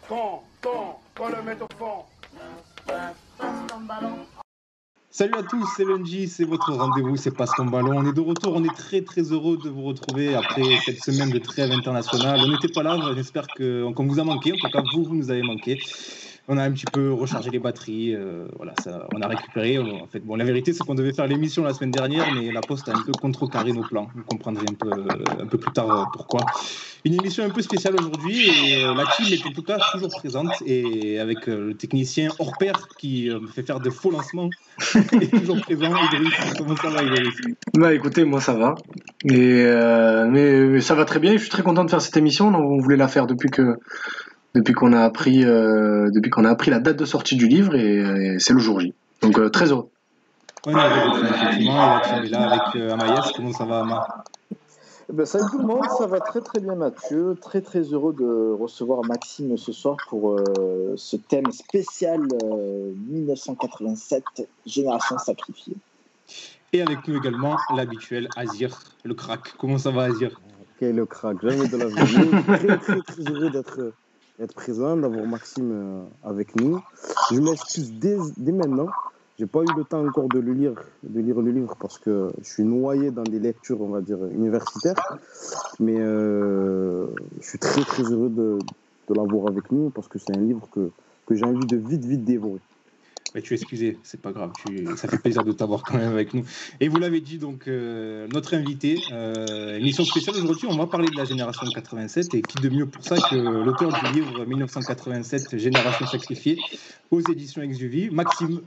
Quand le met au fond. Salut à tous, c'est Lundi, c'est votre rendez-vous, c'est Passe ton ballon. On est de retour, on est très très heureux de vous retrouver après cette semaine de trêve internationale. On n'était pas là, j'espère qu'on vous a manqué, en tout cas vous nous avez manqué. On a un petit peu rechargé les batteries, voilà, ça, on a récupéré. En fait, bon, la vérité c'est qu'on devait faire l'émission la semaine dernière, mais la Poste a un peu contrecarré nos plans. Vous comprendrez un peu plus tard pourquoi. Une émission un peu spéciale aujourd'hui et la team est en tout cas toujours présente et avec le technicien hors pair qui me fait faire de faux lancements est toujours présent. Idriss, comment ça va Idriss? Bah écoutez, moi ça va. Mais ça va très bien. Je suis très content de faire cette émission. On voulait la faire depuis qu'on a appris la date de sortie du livre et c'est le jour J. Donc très heureux. On est heureux d'être là effectivement et la team est là avec Amaïs. Comment ça va Ama? Salut tout le monde, ça va très très bien Mathieu, très très heureux de recevoir Maxime ce soir pour ce thème spécial 1987, Génération sacrifiée. Et avec nous également l'habituel Azir, le crack. Comment ça va Azir? Ok, le crack, jamais de la vie. Très heureux d'être présent, d'avoir Maxime avec nous. Je m'excuse dès maintenant. J'ai pas eu le temps encore de lire le livre parce que je suis noyé dans des lectures, on va dire, universitaires. Mais je suis très très heureux de l'avoir avec nous parce que c'est un livre que j'ai envie de vite dévorer. Mais tu es excusé, c'est pas grave, ça fait plaisir de t'avoir quand même avec nous. Et vous l'avez dit, donc, notre invité, émission spéciale aujourd'hui, on va parler de la génération 87, et qui de mieux pour ça que l'auteur du livre 1987, Génération sacrifiée, aux éditions Exuvie, Maxime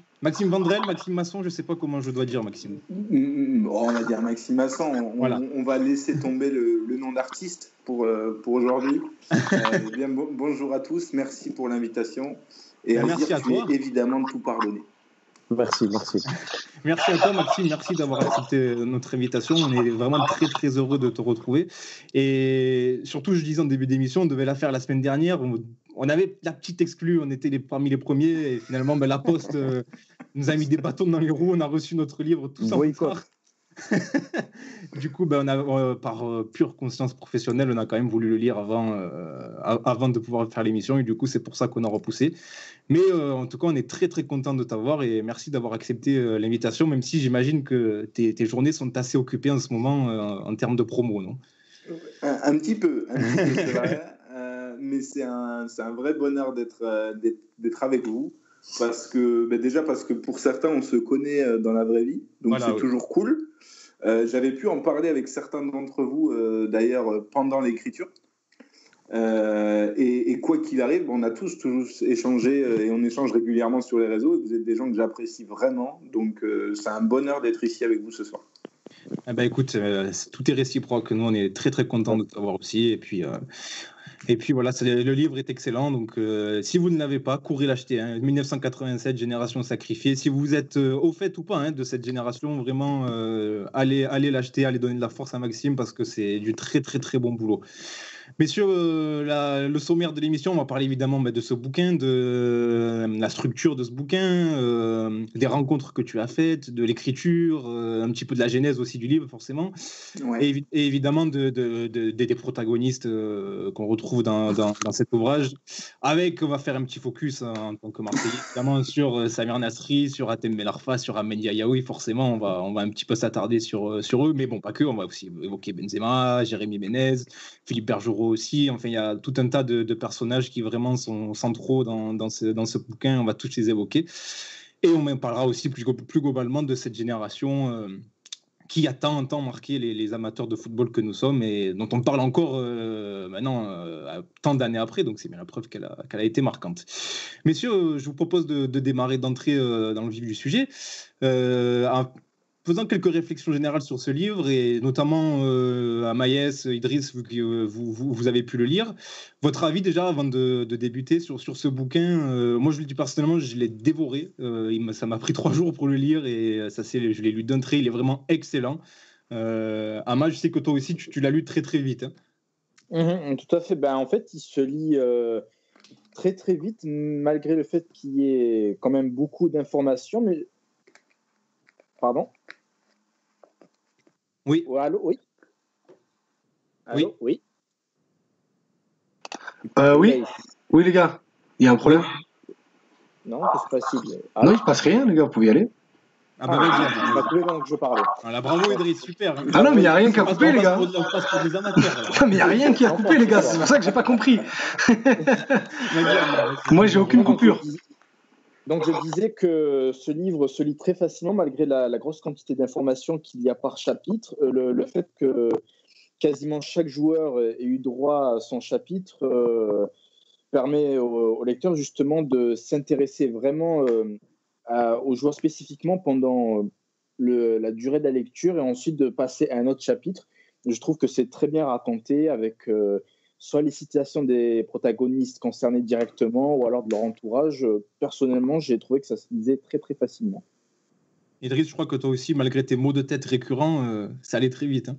Vandrel, Maxime Masson, je sais pas comment je dois dire Maxime. On va dire Maxime Masson, voilà. On va laisser tomber le nom d'artiste pour aujourd'hui. Bonjour à tous, merci pour l'invitation. Et merci à toi. Évidemment de tout pardonner. Merci. Merci à toi Maxime, merci d'avoir accepté notre invitation. On est vraiment très très heureux de te retrouver. Et surtout, je disais en début d'émission, on devait la faire la semaine dernière. On avait la petite exclue, on était parmi les premiers. Et finalement, la Poste nous a mis des bâtons dans les roues. On a reçu notre livre tout en retard. Du coup, par pure conscience professionnelle, on a quand même voulu le lire avant de pouvoir faire l'émission, et du coup, c'est pour ça qu'on a repoussé. Mais en tout cas, on est très très content de t'avoir et merci d'avoir accepté l'invitation, même si j'imagine que tes journées sont assez occupées en ce moment en termes de promo, non? Un petit peu, c'est vrai. Mais c'est un vrai bonheur d'être avec vous. Parce que pour certains, on se connaît dans la vraie vie, donc voilà, c'est toujours cool. J'avais pu en parler avec certains d'entre vous, d'ailleurs, pendant l'écriture. Et quoi qu'il arrive, on a tous échangé et on échange régulièrement sur les réseaux. Et vous êtes des gens que j'apprécie vraiment. Donc, c'est un bonheur d'être ici avec vous ce soir. Écoute, tout est réciproque. Nous, on est très, très contents de t'avoir aussi. Et puis voilà, le livre est excellent. Donc, si vous ne l'avez pas, courez l'acheter. 1987, Génération sacrifiée. Si vous êtes au fait ou pas de cette génération, vraiment, allez l'acheter, allez donner de la force à Maxime parce que c'est du très, très, très bon boulot. Messieurs, le sommaire de l'émission, on va parler évidemment de ce bouquin, de la structure de ce bouquin, des rencontres que tu as faites, de l'écriture, un petit peu de la genèse aussi du livre forcément, ouais. et évidemment des protagonistes qu'on retrouve dans cet ouvrage. On va faire un petit focus en tant que Marseillais, évidemment sur Samir Nasri, sur Hatem Ben Arfa, sur Ahmed Yayaoui, forcément on va un petit peu s'attarder sur eux, mais bon, pas que, on va aussi évoquer Benzema, Jérémy Ménez, Philippe Bergerot aussi. Enfin, il y a tout un tas de personnages qui vraiment sont centraux dans ce bouquin. On va tous les évoquer. Et on parlera aussi plus globalement de cette génération qui a tant marqué les amateurs de football que nous sommes et dont on parle encore maintenant, tant d'années après. Donc, c'est bien la preuve qu'elle a été marquante. Messieurs, je vous propose de démarrer d'entrer dans le vif du sujet. Faisant quelques réflexions générales sur ce livre, et notamment à Maïs, Idriss, vu que vous avez pu le lire, votre avis déjà avant de débuter sur ce bouquin. Moi, je le dis personnellement, je l'ai dévoré. Ça m'a pris 3 jours pour le lire et je l'ai lu d'un trait. Il est vraiment excellent. Ama, je sais que toi aussi, tu l'as lu très très vite. Tout à fait. En fait, il se lit très très vite, malgré le fait qu'il y ait quand même beaucoup d'informations. Mais pardon. Oui. Allô, oui. Allô, oui. Oui. Oui, les gars. Il y a un problème? Non, que se passe-t-il? Non, il se passe rien, les gars, vous pouvez y aller. Ah bah vas-y. On va trouver pendant que je parlais. Voilà, bravo Idriss, super. Ah non, mais il n'y a rien qui a coupé, les gars. On passe pour des amateurs. là. Non, mais il n'y a rien qui a coupé, les gars, c'est pour ça que j'ai pas compris. Moi, j'ai aucune coupure. Donc, je disais que ce livre se lit très facilement malgré la grosse quantité d'informations qu'il y a par chapitre. Le fait que quasiment chaque joueur ait eu droit à son chapitre permet au lecteur justement de s'intéresser vraiment aux joueurs spécifiquement pendant la durée de la lecture et ensuite de passer à un autre chapitre. Je trouve que c'est très bien raconté avec soit les citations des protagonistes concernés directement ou alors de leur entourage. Personnellement, j'ai trouvé que ça se lisait très très facilement. Idriss, je crois que toi aussi, malgré tes maux de tête récurrents, ça allait très vite. Hein.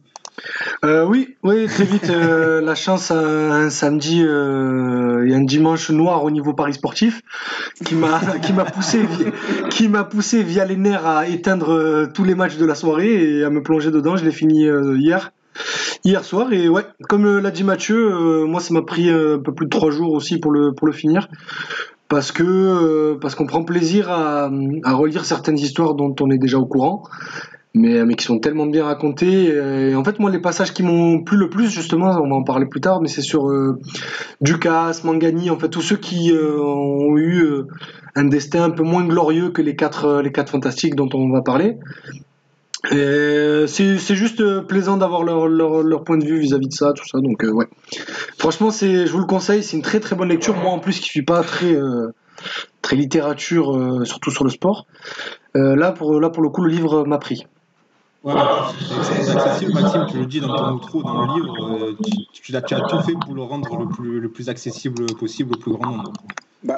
Oui, très vite. La chance, un samedi et un dimanche noir au niveau paris sportif, qui m'a poussé via les nerfs à éteindre tous les matchs de la soirée et à me plonger dedans. Je l'ai fini hier soir, et ouais, comme l'a dit Mathieu, moi ça m'a pris un peu plus de 3 jours aussi pour le finir. Parce qu'on prend plaisir à relire certaines histoires dont on est déjà au courant, mais qui sont tellement bien racontées. Et en fait, moi, les passages qui m'ont plu le plus, justement, on va en parler plus tard, mais c'est sur Ducasse, Mangani, en fait, tous ceux qui ont eu un destin un peu moins glorieux que les quatre fantastiques dont on va parler. Et c'est juste plaisant d'avoir leur point de vue vis-à-vis de ça, tout ça. Donc ouais, franchement, je vous le conseille, c'est une très très bonne lecture. Moi en plus qui suis pas très littérature, surtout sur le sport, là pour le coup le livre m'a pris. Ouais, c'est très accessible, Maxime, tu le dis dans ton outro, dans le livre, tu as tout fait pour le rendre le plus accessible possible au plus grand nombre. Ouais,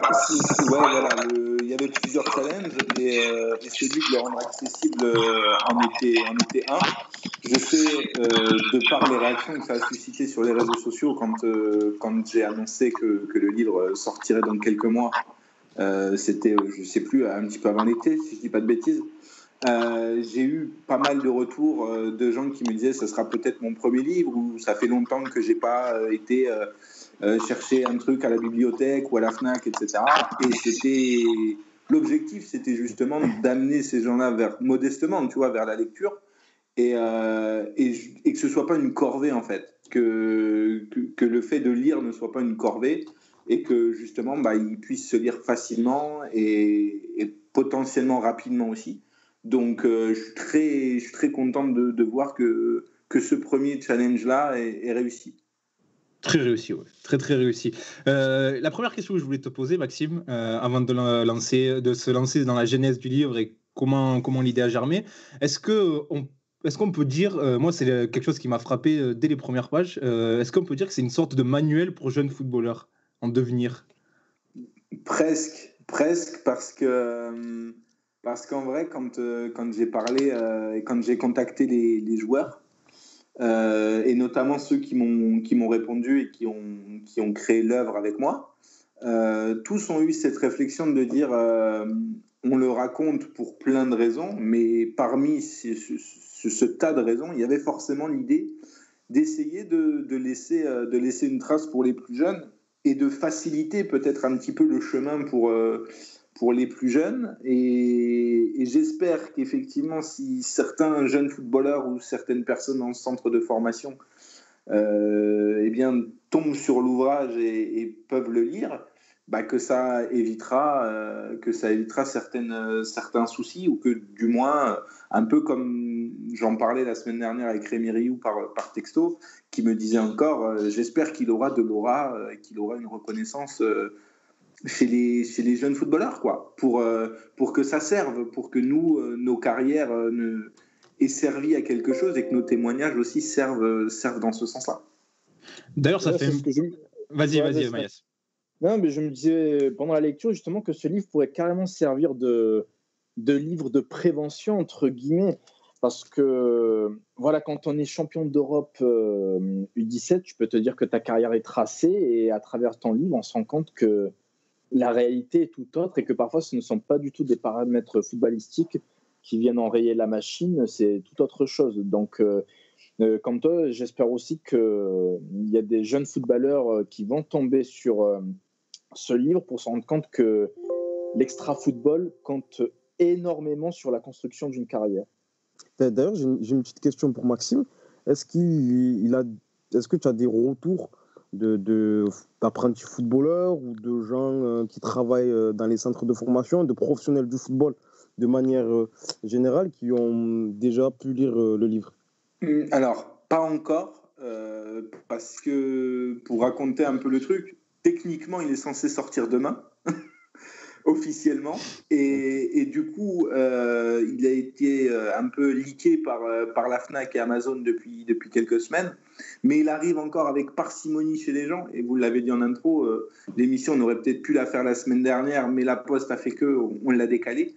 voilà, il y avait plusieurs challenges et celui de le rendre accessible en était un. Je sais, de par les réactions que ça a suscité sur les réseaux sociaux quand j'ai annoncé que le livre sortirait dans quelques mois, c'était, je sais plus, un petit peu avant l'été, si je dis pas de bêtises. J'ai eu pas mal de retours de gens qui me disaient ça sera peut-être mon premier livre, ou ça fait longtemps que j'ai pas été chercher un truc à la bibliothèque ou à la FNAC, etc. Et l'objectif, c'était justement d'amener ces gens-là modestement, tu vois, vers la lecture, et que ce soit pas une corvée en fait, que le fait de lire ne soit pas une corvée, et que justement ils puissent se lire facilement et potentiellement rapidement aussi. Donc je suis très content de voir que ce premier challenge-là est réussi. Très réussi, ouais. Très très réussi. La première question que je voulais te poser, Maxime, avant de se lancer dans la genèse du livre et comment l'idée a germé, est-ce qu'on peut dire, moi c'est quelque chose qui m'a frappé dès les premières pages, est-ce qu'on peut dire que c'est une sorte de manuel pour jeunes footballeurs en devenir? Presque, parce qu'en vrai, quand j'ai parlé et quand j'ai contacté les joueurs, et notamment ceux qui m'ont répondu et qui ont créé l'œuvre avec moi, tous ont eu cette réflexion de dire on le raconte pour plein de raisons, mais parmi ce tas de raisons, il y avait forcément l'idée d'essayer de laisser une trace pour les plus jeunes et de faciliter peut-être un petit peu le chemin pour les plus jeunes, et j'espère qu'effectivement si certains jeunes footballeurs ou certaines personnes dans le centre de formation tombent sur l'ouvrage et peuvent le lire, que ça évitera certains soucis, ou que du moins, un peu comme j'en parlais la semaine dernière avec Rémi Rioux par texto, qui me disait encore j'espère qu'il aura de l'aura, qu'il aura une reconnaissance chez les jeunes footballeurs, quoi, pour que ça serve, pour que nos carrières aient servi à quelque chose, et que nos témoignages aussi servent dans ce sens-là. D'ailleurs, ça fait... Vas-y, Maïs. Non, mais je me disais pendant la lecture justement que ce livre pourrait carrément servir de livre de prévention, entre guillemets, parce que voilà, quand on est champion d'Europe U17, tu peux te dire que ta carrière est tracée, et à travers ton livre, on se rend compte que la réalité est tout autre, et que parfois ce ne sont pas du tout des paramètres footballistiques qui viennent enrayer la machine, c'est tout autre chose. Donc comme toi, j'espère aussi qu'il y a des jeunes footballeurs qui vont tomber sur ce livre pour se rendre compte que l'extra-football compte énormément sur la construction d'une carrière. D'ailleurs, j'ai une petite question pour Maxime. Est-ce que tu as des retours d'apprentis footballeurs ou de gens qui travaillent dans les centres de formation, de professionnels du football de manière générale, qui ont déjà pu lire le livre? Alors, pas encore, parce que pour raconter un peu le truc, techniquement, il est censé sortir demain, officiellement, et du coup, il a été un peu leaké par la FNAC et Amazon depuis quelques semaines, mais il arrive encore avec parcimonie chez les gens, et vous l'avez dit en intro, l'émission, on aurait peut-être pu la faire la semaine dernière, mais la Poste a fait qu'on l'a décalée.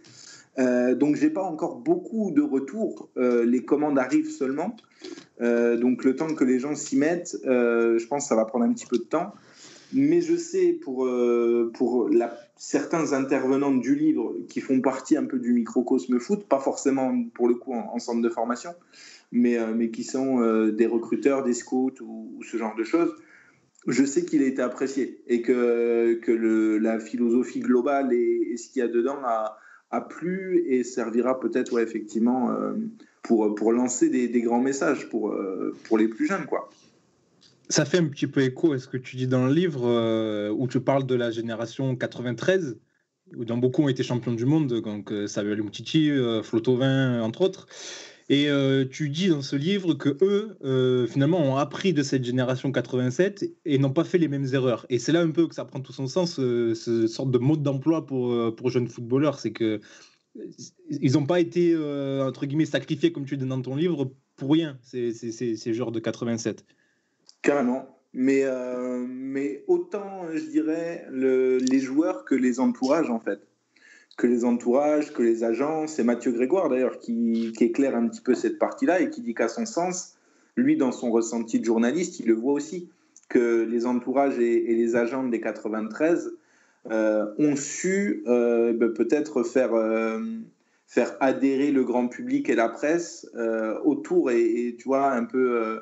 Donc j'ai pas encore beaucoup de retours, les commandes arrivent seulement, donc le temps que les gens s'y mettent, je pense que ça va prendre un petit peu de temps, mais je sais pour certains intervenants du livre qui font partie un peu du microcosme foot, pas forcément pour le coup en centre de formation, mais qui sont des recruteurs, des scouts ou ce genre de choses. Je sais qu'il a été apprécié et que la philosophie globale et ce qu'il y a dedans a plu et servira peut-être effectivement pour lancer des grands messages pour les plus jeunes, quoi. Ça fait un petit peu écho à ce que tu dis dans le livre où tu parles de la génération 93 dont beaucoup ont été champions du monde, donc Samuel Umtiti, Flo Thauvin entre autres. Et tu dis dans ce livre que eux, finalement, ont appris de cette génération 87 et n'ont pas fait les mêmes erreurs. Et c'est là un peu que ça prend tout son sens, ce sorte de mode d'emploi pour jeunes footballeurs. C'est que ils n'ont pas été, entre guillemets, sacrifiés, comme tu dis dans ton livre, pour rien, ces joueurs de 87. Carrément. Mais autant, je dirais, les joueurs que les entourages, en fait. Que les entourages, que les agents. C'est Mathieu Grégoire, d'ailleurs, qui éclaire un petit peu cette partie-là et qui dit qu'à son sens, lui, dans son ressenti de journaliste, il le voit aussi, que les entourages et les agents des 93 ont su peut-être faire adhérer le grand public et la presse autour et tu vois, un peu...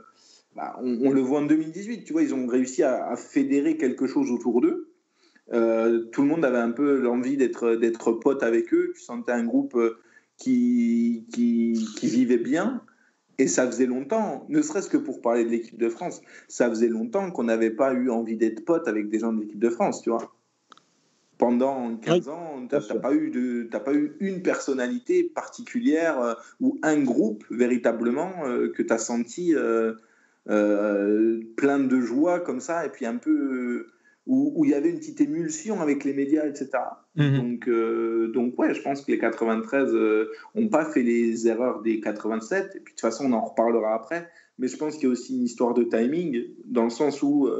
on le voit en 2018, tu vois, ils ont réussi à fédérer quelque chose autour d'eux. Tout le monde avait un peu l'envie d'être pote avec eux. Tu sentais un groupe qui vivait bien. Et ça faisait longtemps, ne serait-ce que pour parler de l'équipe de France, ça faisait longtemps qu'on n'avait pas eu envie d'être pote avec des gens de l'équipe de France, tu vois. Pendant 15 ans, tu n'as pas eu une personnalité particulière ou un groupe véritablement que tu as senti plein de joie comme ça, et puis un peu où il y avait une petite émulsion avec les médias, etc. Donc ouais, je pense que les 93 n'ont pas fait les erreurs des 87, et puis de toute façon on en reparlera après, mais je pense qu'il y a aussi une histoire de timing, dans le sens où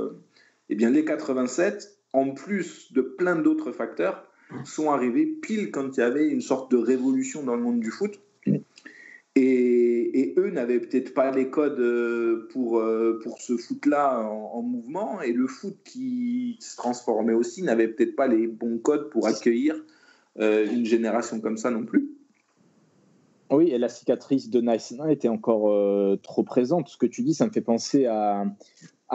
les 87, en plus de plein d'autres facteurs, sont arrivés pile quand il y avait une sorte de révolution dans le monde du foot. Et eux n'avaient peut-être pas les codes pour ce foot-là en mouvement, et le foot qui se transformait aussi n'avait peut-être pas les bons codes pour accueillir une génération comme ça non plus. Oui, et la cicatrice de Nice était encore trop présente. Ce que tu dis, ça me fait penser à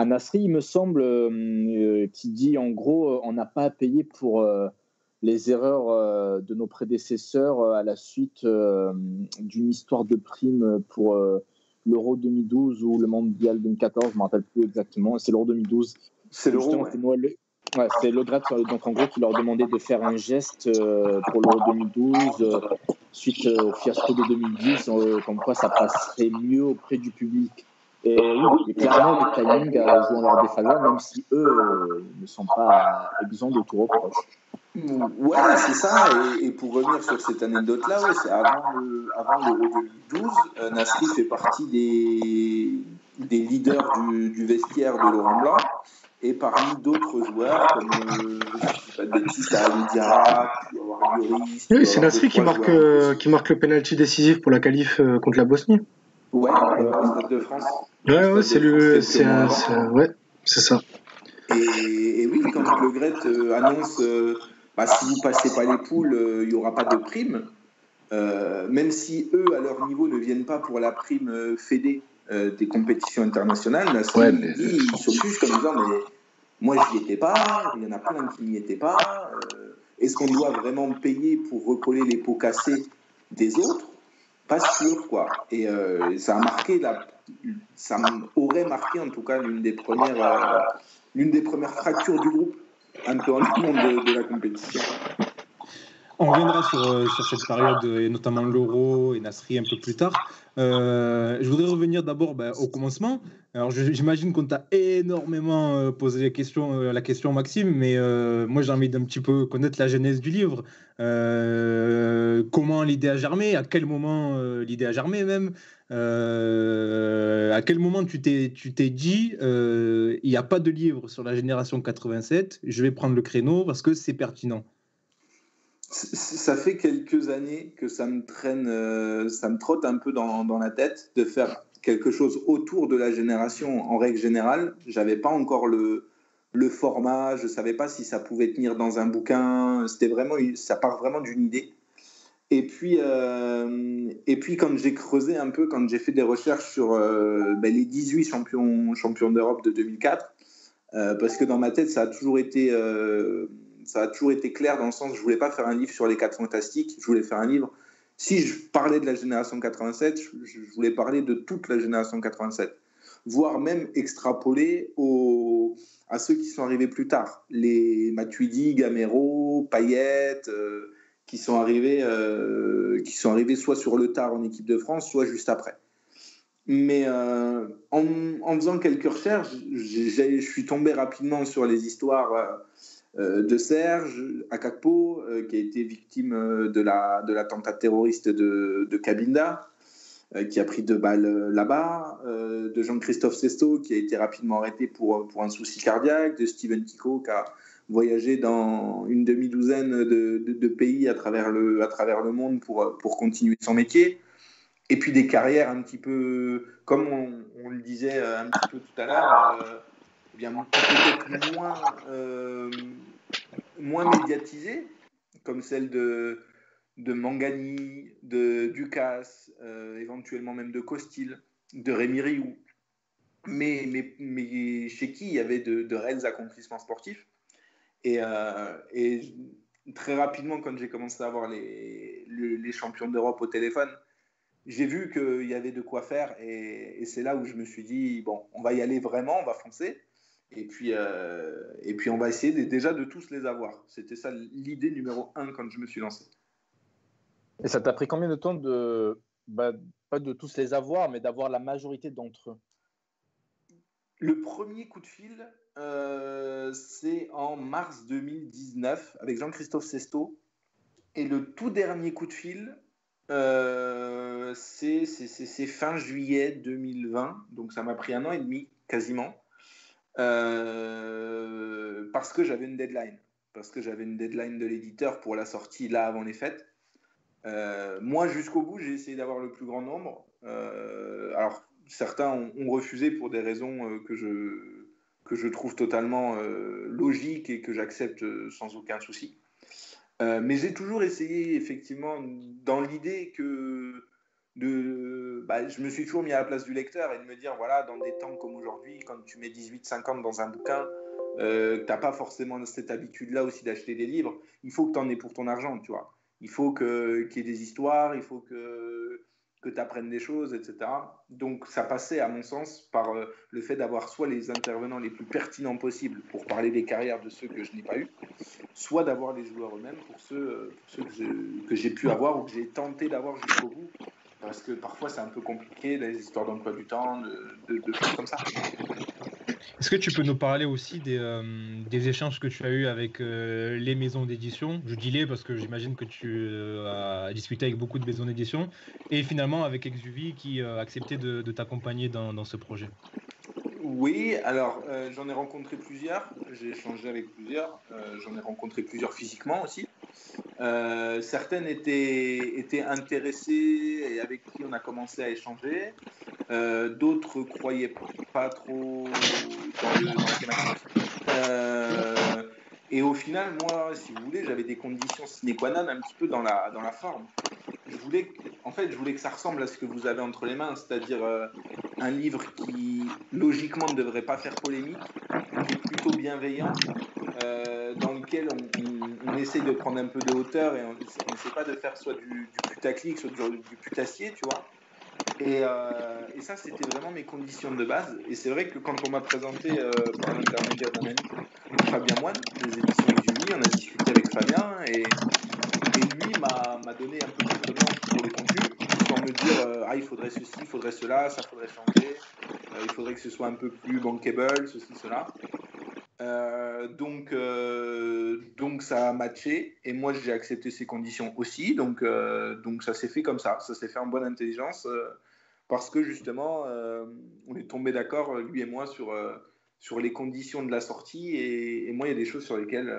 Nasri, il me semble, qui dit en gros, on n'a pas à payer pour... les erreurs de nos prédécesseurs à la suite d'une histoire de prime pour l'Euro 2012 ou le Mondial 2014, je ne me rappelle plus exactement, c'est l'Euro 2012. C'est l'Euro, c'est Le Gret, donc en gros, qui leur demandait de faire un geste pour l'Euro 2012, suite au fiasco de 2010, comme quoi ça passerait mieux auprès du public. Et oui, clairement, le timing a joué en leur défaveur, même si eux ne sont pas exempts de tout reproche. Ouais, c'est ça. Et pour revenir sur cette anecdote-là, c'est avant l'Euro 2012, Nasri fait partie des leaders du vestiaire de Laurent Blanc. Et parmi d'autres joueurs, comme je ne sais pas de bêtises, Ali Diarra, puis avoir Lloris. Oui, c'est Nasri qui marque le penalty décisif pour la qualif contre la Bosnie. Ouais, au Stade de France. Ouais, c'est lui. C'est ça. Et oui, quand Le Gret annonce si vous passez pas les poules, il n'y aura pas de prime, même si eux, à leur niveau, ne viennent pas pour la prime fédé des compétitions internationales, Nasri, il s'offusque comme disant Moi, j'y étais pas, il y en a plein qui n'y étaient pas. Est-ce qu'on doit vraiment payer pour recoller les pots cassés des autres? Pas sûr, quoi. Et ça a marqué, ça aurait marqué en tout cas l'une des premières fractures du groupe, un peu en amont de la compétition. On reviendra sur cette période, et notamment l'Euro et Nasri un peu plus tard. Je voudrais revenir d'abord au commencement. Alors, j'imagine qu'on t'a énormément posé la question, Maxime, mais moi, j'ai envie d'un petit peu connaître la genèse du livre. Comment l'idée a germé? À quel moment l'idée a germé même? À quel moment tu t'es dit il n'y a pas de livre sur la génération 87, je vais prendre le créneau parce que c'est pertinent? Ça fait quelques années que ça me trotte un peu dans la tête de faire quelque chose autour de la génération en règle générale. J'avais pas encore le format, je savais pas si ça pouvait tenir dans un bouquin. Ça part vraiment d'une idée. Et puis quand j'ai creusé un peu, quand j'ai fait des recherches sur les 18 champions d'Europe de 2004, parce que dans ma tête ça a toujours été clair dans le sens où je voulais pas faire un livre sur les 4 fantastiques, je voulais faire un livre, si je parlais de la génération 87, je voulais parler de toute la génération 87, voire même extrapoler à ceux qui sont arrivés plus tard, les Matuidi, Gamero, Payet, qui sont arrivés soit sur le tard en équipe de France, soit juste après. Mais en faisant quelques recherches, je suis tombé rapidement sur les histoires de Serge Akakpo, qui a été victime de l'attentat terroriste de Cabinda, qui a pris 2 balles là-bas, de Jean-Christophe Sesto, qui a été rapidement arrêté pour un souci cardiaque, de Steven Kiko, qui a voyagé dans une demi-douzaine de pays à travers le monde pour continuer son métier. Et puis des carrières un petit peu, comme on le disait un petit peu tout à l'heure, peut-être moins médiatisées, comme celle de Mangani, de Ducasse, éventuellement même de Costil, de Rémi Rioux, mais chez qui il y avait de réels accomplissements sportifs. Et très rapidement, quand j'ai commencé à avoir les champions d'Europe au téléphone, j'ai vu qu'il y avait de quoi faire, et c'est là où je me suis dit, bon, on va y aller vraiment, on va foncer, et puis on va essayer déjà de tous les avoir. C'était ça l'idée numéro 1 quand je me suis lancé. Et ça t'a pris combien de temps pas de tous les avoir, mais d'avoir la majorité d'entre eux? Le premier coup de fil, c'est en mars 2019, avec Jean-Christophe Sesto, et le tout dernier coup de fil, c'est fin juillet 2020, donc ça m'a pris 1 an et demi quasiment, parce que j'avais une deadline de l'éditeur pour la sortie là avant les fêtes. Moi, jusqu'au bout, j'ai essayé d'avoir le plus grand nombre. Alors certains ont refusé pour des raisons que je trouve totalement logiques et que j'accepte sans aucun souci. Mais j'ai toujours essayé, effectivement, dans l'idée que je me suis toujours mis à la place du lecteur et de me dire, voilà, dans des temps comme aujourd'hui, quand tu mets 18,50 dans un bouquin, tu n'as pas forcément cette habitude-là aussi d'acheter des livres, il faut que tu en aies pour ton argent, tu vois. Il faut qu'il y ait des histoires, il faut que tu apprennes des choses, etc. Donc ça passait, à mon sens, par le fait d'avoir soit les intervenants les plus pertinents possibles pour parler des carrières de ceux que je n'ai pas eu, soit d'avoir les joueurs eux-mêmes pour ceux que j'ai pu avoir ou que j'ai tenté d'avoir jusqu'au bout, parce que parfois c'est un peu compliqué, les histoires d'emploi du temps, de choses comme ça. Est-ce que tu peux nous parler aussi des échanges que tu as eus avec les maisons d'édition? Je dis les parce que j'imagine que tu as discuté avec beaucoup de maisons d'édition, et finalement avec Exuvie qui a accepté de t'accompagner dans ce projet. Oui, alors j'en ai rencontré plusieurs, j'ai échangé avec plusieurs, j'en ai rencontré plusieurs physiquement aussi. Certaines étaient intéressées et avec qui on a commencé à échanger. D'autres croyaient pas trop dans la thématique. Et au final, moi, si vous voulez, j'avais des conditions sine qua non un petit peu dans la forme. Je voulais que ça ressemble à ce que vous avez entre les mains, c'est-à-dire un livre qui, logiquement, ne devrait pas faire polémique, qui est plutôt bienveillant, dans lequel on essaye de prendre un peu de hauteur et on n'essaie pas de faire soit du putaclic, soit du putassier, tu vois. Et ça, c'était vraiment mes conditions de base. Et c'est vrai que quand on m'a présenté par l'intermédiaire d'un ami, Fabien Moine, des éditions Exumi, on a discuté avec Fabien et lui m'a donné un peu carte blanche pour le contenu, sans me dire il faudrait ceci, il faudrait cela, ça faudrait changer, il faudrait que ce soit un peu plus bankable, ceci, cela. Donc ça a matché et moi j'ai accepté ces conditions aussi, donc ça s'est fait comme ça s'est fait en bonne intelligence parce que justement on est tombé d'accord lui et moi sur les conditions de la sortie et moi il y a des choses sur lesquelles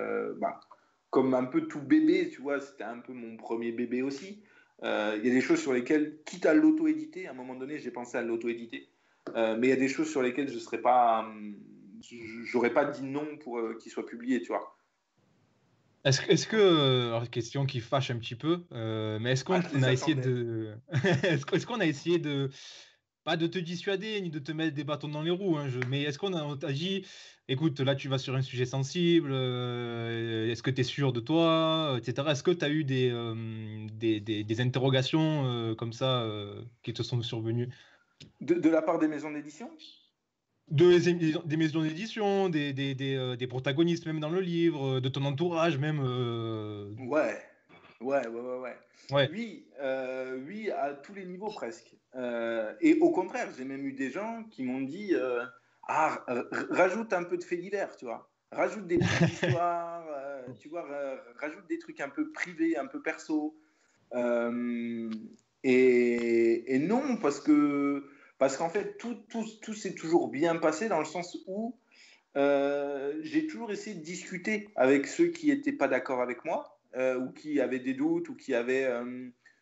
comme un peu tout bébé, tu vois, c'était un peu mon premier bébé aussi, il y a des choses sur lesquelles, quitte à l'auto-éditer, à un moment donné j'ai pensé à l'auto-éditer, mais il y a des choses sur lesquelles je serais pas j'aurais pas dit non pour qu'il soit publié, tu vois. Est-ce que alors, question qui fâche un petit peu, mais est-ce qu'on a essayé de est-ce qu'on a essayé de pas de te dissuader ni de te mettre des bâtons dans les roues, hein, mais est-ce qu'on t'a dit écoute là tu vas sur un sujet sensible, est-ce que tu es sûr de toi, etc. Est-ce que tu as eu des interrogations comme ça qui te sont survenues de la part des maisons d'édition? Des maisons d'édition, des protagonistes même dans le livre, de ton entourage même. Ouais. Ouais. Oui, à tous les niveaux presque. Et au contraire, j'ai même eu des gens qui m'ont dit rajoute un peu de faits divers, tu vois. Rajoute des petites histoires, tu vois, rajoute des trucs un peu privés, un peu perso. Et non, parce qu'en fait, tout s'est toujours bien passé dans le sens où j'ai toujours essayé de discuter avec ceux qui n'étaient pas d'accord avec moi, ou qui avaient des doutes, ou qui avaient,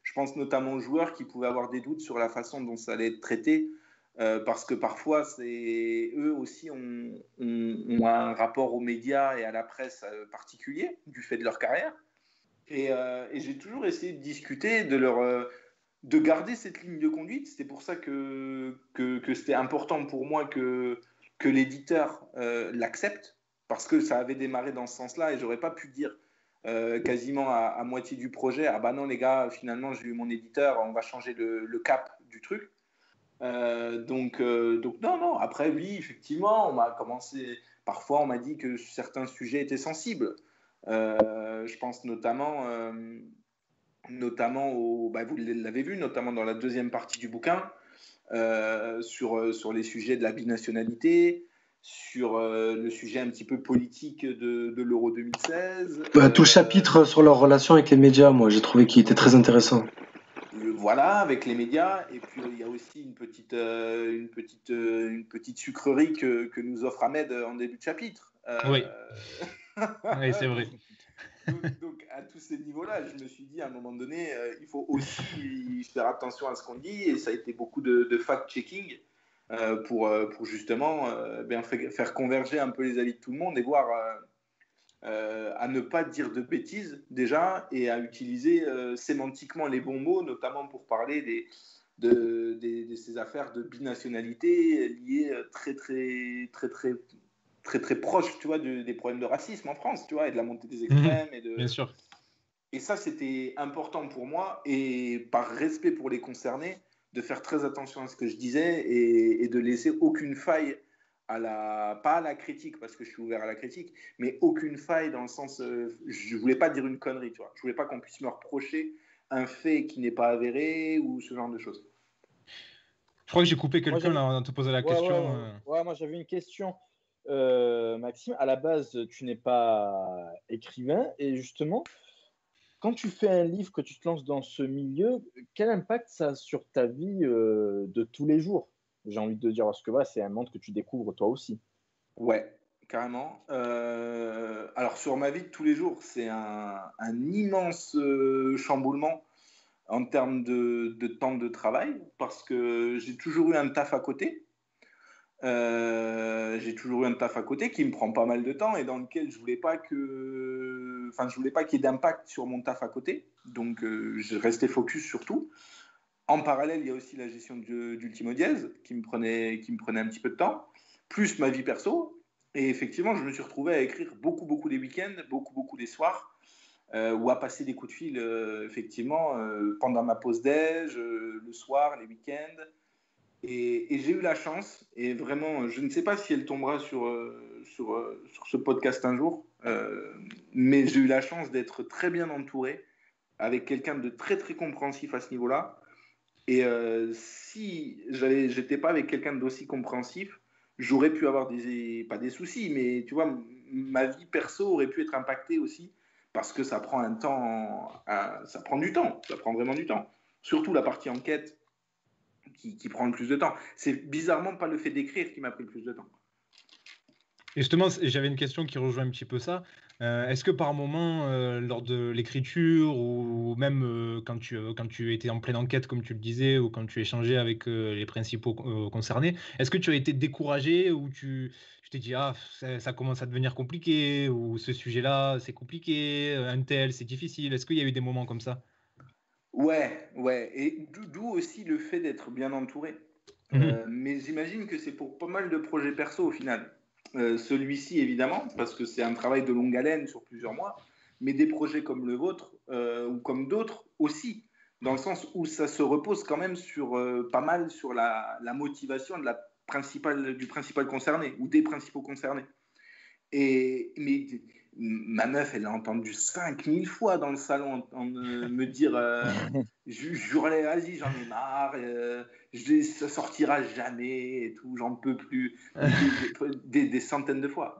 je pense notamment aux joueurs qui pouvaient avoir des doutes sur la façon dont ça allait être traité, parce que parfois, eux aussi ont un rapport aux médias et à la presse particulier, du fait de leur carrière. Et j'ai toujours essayé de discuter, de garder cette ligne de conduite. C'était pour ça que c'était important pour moi que l'éditeur l'accepte, parce que ça avait démarré dans ce sens-là et j'aurais pas pu dire quasiment à moitié du projet ah bah non les gars, finalement j'ai eu mon éditeur, on va changer le cap du truc. Donc non. Après oui, effectivement, on m'a commencé. Parfois, on m'a dit que certains sujets étaient sensibles. Je pense notamment vous l'avez vu, notamment dans la deuxième partie du bouquin, sur les sujets de la binationalité, sur le sujet un petit peu politique de l'Euro 2016. Tout le chapitre sur leur relation avec les médias, moi, j'ai trouvé qu'il était très intéressant. Voilà, avec les médias. Et puis, il y a aussi une petite sucrerie que nous offre Ahmed en début de chapitre. Oui, oui c'est vrai. Donc, à tous ces niveaux-là, je me suis dit à un moment donné, il faut aussi faire attention à ce qu'on dit, et ça a été beaucoup de fact-checking pour justement faire converger un peu les avis de tout le monde et voir à ne pas dire de bêtises déjà et à utiliser sémantiquement les bons mots, notamment pour parler de ces affaires de binationalité liées très proche, tu vois, des problèmes de racisme en France, tu vois, et de la montée des extrêmes. Bien sûr. Et ça, c'était important pour moi, et par respect pour les concernés, de faire très attention à ce que je disais et de laisser aucune faille pas à la critique, parce que je suis ouvert à la critique, mais aucune faille dans le sens, je voulais pas dire une connerie, tu vois. Je voulais pas qu'on puisse me reprocher un fait qui n'est pas avéré ou ce genre de choses. Je crois que j'ai coupé quelqu'un là en te posant la question. Ouais, moi j'avais une question. Maxime, à la base, tu n'es pas écrivain et justement, quand tu fais un livre, que tu te lances dans ce milieu, quel impact ça a sur ta vie de tous les jours? J'ai envie de dire, parce que voilà, c'est un monde que tu découvres toi aussi. Ouais, carrément. Alors sur ma vie de tous les jours, c'est un immense chamboulement en termes de temps de travail, parce que j'ai toujours eu un taf à côté. J'ai toujours eu un taf à côté qui me prend pas mal de temps et dans lequel je voulais pas qu'il y ait d'impact sur mon taf à côté, donc je restais focus sur tout. En parallèle, il y a aussi la gestion d'Ultimo Dièse qui me prenait un petit peu de temps, plus ma vie perso. Et effectivement, je me suis retrouvé à écrire beaucoup les week-ends, beaucoup les soirs, ou à passer des coups de fil, effectivement, pendant ma pause déj, le soir, les week-ends. Et j'ai eu la chance, et vraiment, je ne sais pas si elle tombera sur ce podcast un jour, mais j'ai eu la chance d'être très bien entouré, avec quelqu'un de très compréhensif à ce niveau-là. Et si j'étais pas avec quelqu'un d'aussi compréhensif, j'aurais pu avoir pas des soucis, mais tu vois, ma vie perso aurait pu être impactée aussi, parce que ça prend ça prend du temps, ça prend vraiment du temps. Surtout la partie enquête qui prend le plus de temps. C'est bizarrement pas le fait d'écrire qui m'a pris le plus de temps. Et justement, j'avais une question qui rejoint un petit peu ça. Est-ce que par moment, lors de l'écriture, ou même quand tu étais en pleine enquête, comme tu le disais, ou quand tu échangeais avec les principaux concernés, est-ce que tu as été découragé, ou tu t'es dit, ah, ça commence à devenir compliqué, ou ce sujet-là, c'est compliqué, un tel, c'est difficile. Est-ce qu'il y a eu des moments comme ça? Ouais. Et d'où aussi le fait d'être bien entouré. Mais j'imagine que c'est pour pas mal de projets perso au final. Celui-ci, évidemment, parce que c'est un travail de longue haleine sur plusieurs mois, mais des projets comme le vôtre, ou comme d'autres aussi, dans le sens où ça se repose quand même pas mal sur la motivation du principal concerné, ou des principaux concernés. Mais ma meuf, elle l'a entendu 5000 fois dans le salon me dire, j'hurlais, vas-y, j'en ai marre, ça sortira jamais et tout, j'en peux plus. Des centaines de fois,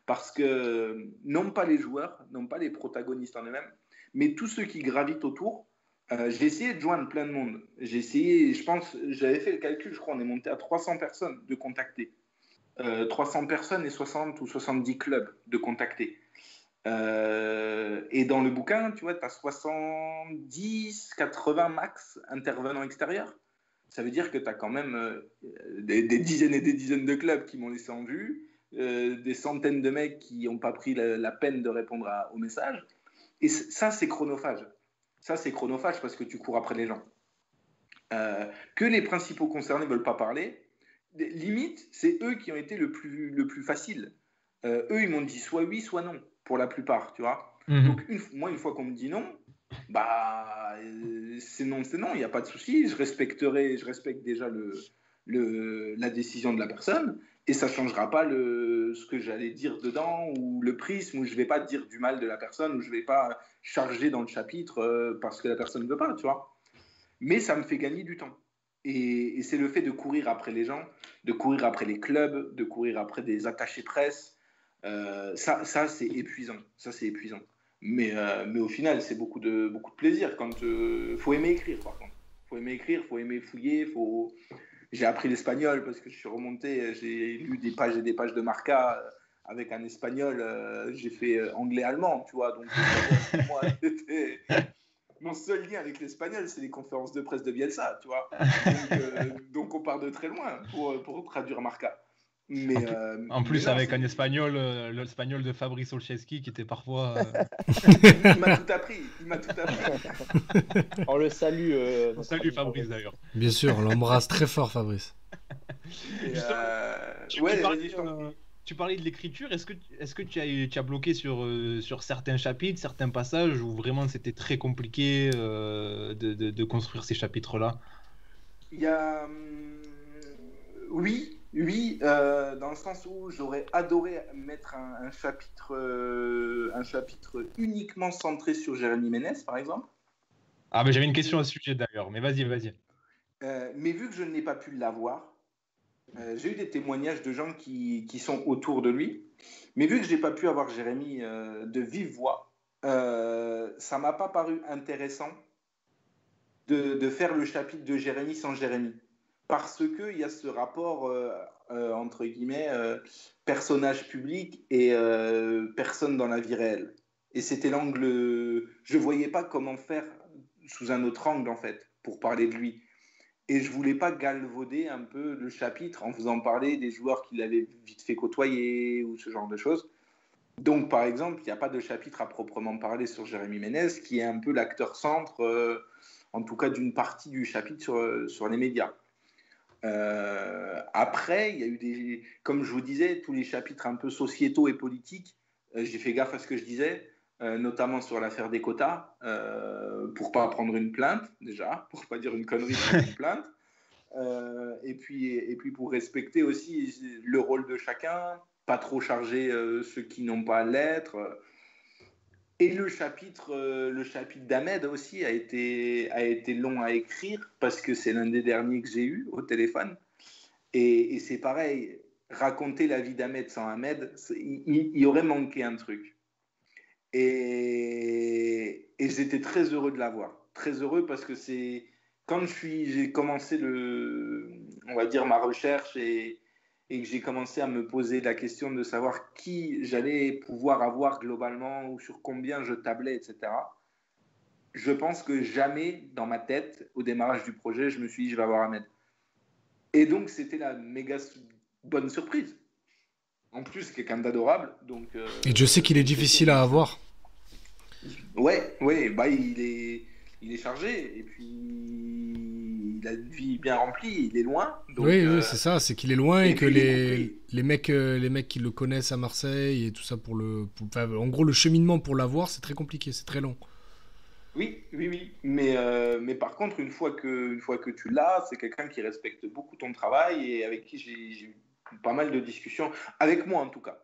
parce que non pas les joueurs, non pas les protagonistes en eux-mêmes, mais tous ceux qui gravitent autour. J'ai essayé de joindre plein de monde. J'ai essayé, je pense, j'avais fait le calcul, je crois, on est monté à 300 personnes de contacter. 300 personnes et 60 ou 70 clubs de contacter. Et dans le bouquin, tu vois, tu as 70, 80 max intervenants extérieurs. Ça veut dire que tu as quand même des dizaines et des dizaines de clubs qui m'ont laissé en vue, des centaines de mecs qui n'ont pas pris la peine de répondre au message. Et ça, c'est chronophage. Ça, c'est chronophage parce que tu cours après les gens. Que les principaux concernés ne veulent pas parler, limite, c'est eux qui ont été le plus facile. Eux, ils m'ont dit soit oui, soit non, pour la plupart, tu vois. Donc, une fois qu'on me dit non, bah, c'est non, il n'y a pas de souci. Je respecte déjà la décision de la personne, et ça ne changera pas ce que j'allais dire dedans, ou le prisme, où je ne vais pas dire du mal de la personne, ou je ne vais pas charger dans le chapitre parce que la personne ne veut pas, tu vois. Mais ça me fait gagner du temps. Et c'est le fait de courir après les gens, de courir après les clubs, de courir après des attachés presse. Ça, c'est épuisant. Mais au final, c'est beaucoup de plaisir. Faut aimer écrire, par contre. Faut aimer écrire, faut aimer fouiller. J'ai appris l'espagnol parce que je suis remonté. J'ai lu des pages et des pages de Marca avec un espagnol. J'ai fait anglais-allemand, tu vois. Donc, pour moi, c'était... Mon seul lien avec l'espagnol, c'est les conférences de presse de Bielsa, tu vois. Donc on part de très loin pour traduire Marca. Mais, en plus, non, avec un espagnol, l'espagnol de Fabrice Olszewski, qui était parfois... il m'a tout appris. On le salue. On salue Fabrice, d'ailleurs. Bien sûr, on l'embrasse très fort, Fabrice. Tu parlais de l'écriture. Est-ce que tu as bloqué sur certains chapitres, certains passages où vraiment c'était très compliqué de construire ces chapitres-là? Il y a... Oui, dans le sens où j'aurais adoré mettre un chapitre uniquement centré sur Jérémy Ménès, par exemple. Ah, mais j'avais une question à ce sujet d'ailleurs, mais vas-y. Mais vu que je n'ai pas pu l'avoir, j'ai eu des témoignages de gens qui sont autour de lui, mais vu que je n'ai pas pu avoir Jérémy de vive voix, ça ne m'a pas paru intéressant de faire le chapitre de Jérémy sans Jérémy. Parce qu'il y a ce rapport, entre guillemets, personnage public et personne dans la vie réelle. Et c'était l'angle... Je ne voyais pas comment faire sous un autre angle, en fait, pour parler de lui. Et je ne voulais pas galvauder un peu le chapitre en faisant parler des joueurs qu'il avait vite fait côtoyer ou ce genre de choses. Donc, par exemple, il n'y a pas de chapitre à proprement parler sur Jérémy Ménès, qui est un peu l'acteur centre, en tout cas d'une partie du chapitre sur les médias. Après, il y a eu comme je vous disais, tous les chapitres un peu sociétaux et politiques. J'ai fait gaffe à ce que je disais, notamment sur l'affaire des quotas, pour pas prendre une plainte déjà, pour pas dire une connerie, prendre une plainte. Et puis pour respecter aussi le rôle de chacun, pas trop charger ceux qui n'ont pas à l'être. Et le chapitre d'Ahmed aussi a été long à écrire parce que c'est l'un des derniers que j'ai eu au téléphone. Et c'est pareil, raconter la vie d'Ahmed sans Ahmed, il y aurait manqué un truc. Et j'étais très heureux de l'avoir. Très heureux parce que c'est quand j'ai commencé on va dire ma recherche et que j'ai commencé à me poser la question de savoir qui j'allais pouvoir avoir globalement ou sur combien je tablais, etc. Je pense que jamais dans ma tête, au démarrage du projet, je me suis dit je vais avoir Ahmed. Et donc c'était la méga bonne surprise. En plus, quelqu'un d'adorable. Donc, et je sais qu'il est difficile à avoir. Ouais, bah il est chargé et puis il a une vie bien remplie, il est loin. Donc, oui, c'est ça, c'est qu'il est loin et que les mecs qui le connaissent à Marseille et tout ça en gros le cheminement pour l'avoir, c'est très compliqué, c'est très long. Oui, mais par contre une fois que tu l'as, c'est quelqu'un qui respecte beaucoup ton travail et avec qui j'ai eu pas mal de discussions, avec moi en tout cas.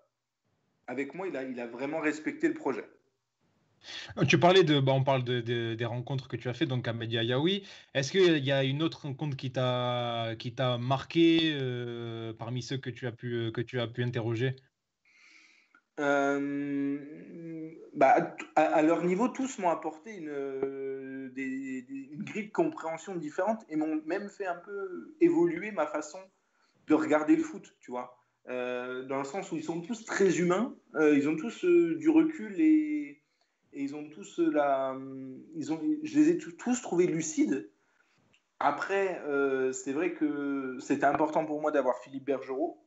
Avec moi, il a vraiment respecté le projet. Tu parlais on parle des rencontres que tu as fait donc à Ahmed Yayaoui. Est-ce qu'il y a une autre rencontre qui t'a marqué parmi ceux que tu as pu interroger? À leur niveau, tous m'ont apporté une grille de compréhension différente et m'ont même fait un peu évoluer ma façon de regarder le foot, tu vois. Dans le sens où ils sont tous très humains, ils ont tous du recul et ils ont tous je les ai tous trouvés lucides. Après, c'est vrai que c'était important pour moi d'avoir Philippe Bergerot,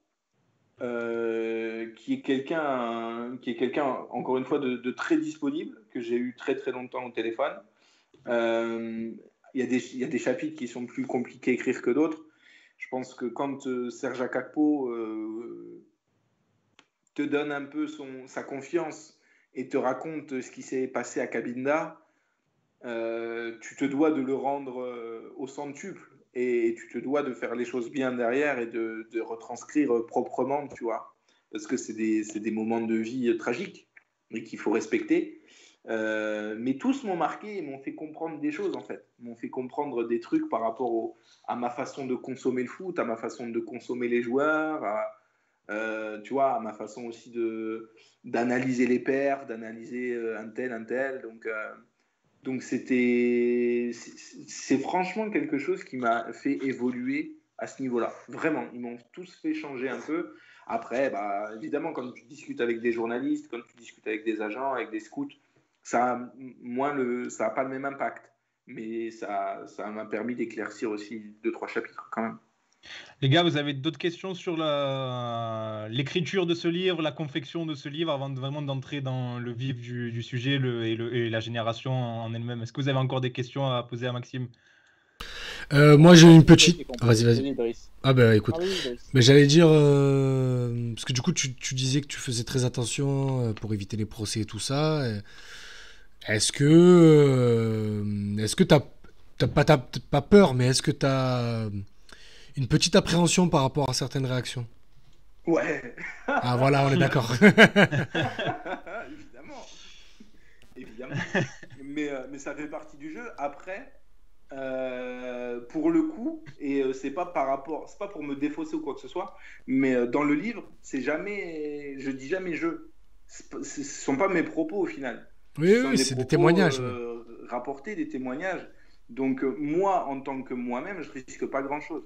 qui est quelqu'un encore une fois de très disponible, que j'ai eu très très longtemps au téléphone. Il y a des chapitres qui sont plus compliqués à écrire que d'autres. Je pense que quand Serge Akakpo te donne un peu sa confiance et te raconte ce qui s'est passé à Cabinda, tu te dois de le rendre au centuple et tu te dois de faire les choses bien derrière et de retranscrire proprement, tu vois, parce que c'est des moments de vie tragiques et qu'il faut respecter. Mais tous m'ont marqué et m'ont fait comprendre des choses, en fait. M'ont fait comprendre des trucs par rapport à ma façon de consommer le foot, à ma façon de consommer les joueurs, tu vois, à ma façon aussi d'analyser les perfs, d'analyser un tel. Donc c'est franchement quelque chose qui m'a fait évoluer à ce niveau-là. Vraiment, ils m'ont tous fait changer un peu. Après, évidemment, quand tu discutes avec des journalistes, quand tu discutes avec des agents, avec des scouts, ça a pas le même impact. Mais ça m'a permis d'éclaircir aussi 2-3 chapitres quand même. Les gars, vous avez d'autres questions sur l'écriture de ce livre, la confection de ce livre, avant vraiment d'entrer dans le vif du sujet et la génération en elle-même? Est-ce que vous avez encore des questions à poser à Maxime? Moi j'ai une petite. Vas-y. Ah bah écoute, mais j'allais dire parce que du coup tu disais que tu faisais très attention pour éviter les procès et tout ça. Est-ce que t'as pas peur, mais est-ce que t'as une petite appréhension par rapport à certaines réactions? Ouais. Ah voilà, on est d'accord. Évidemment. Mais ça fait partie du jeu. Après, pour le coup, et c'est pas pour me défausser ou quoi que ce soit, mais dans le livre, je dis jamais je. Ce sont pas mes propos au final. Oui, c'est des témoignages. Rapporter des témoignages. Donc moi, en tant que moi-même, je risque pas grand-chose.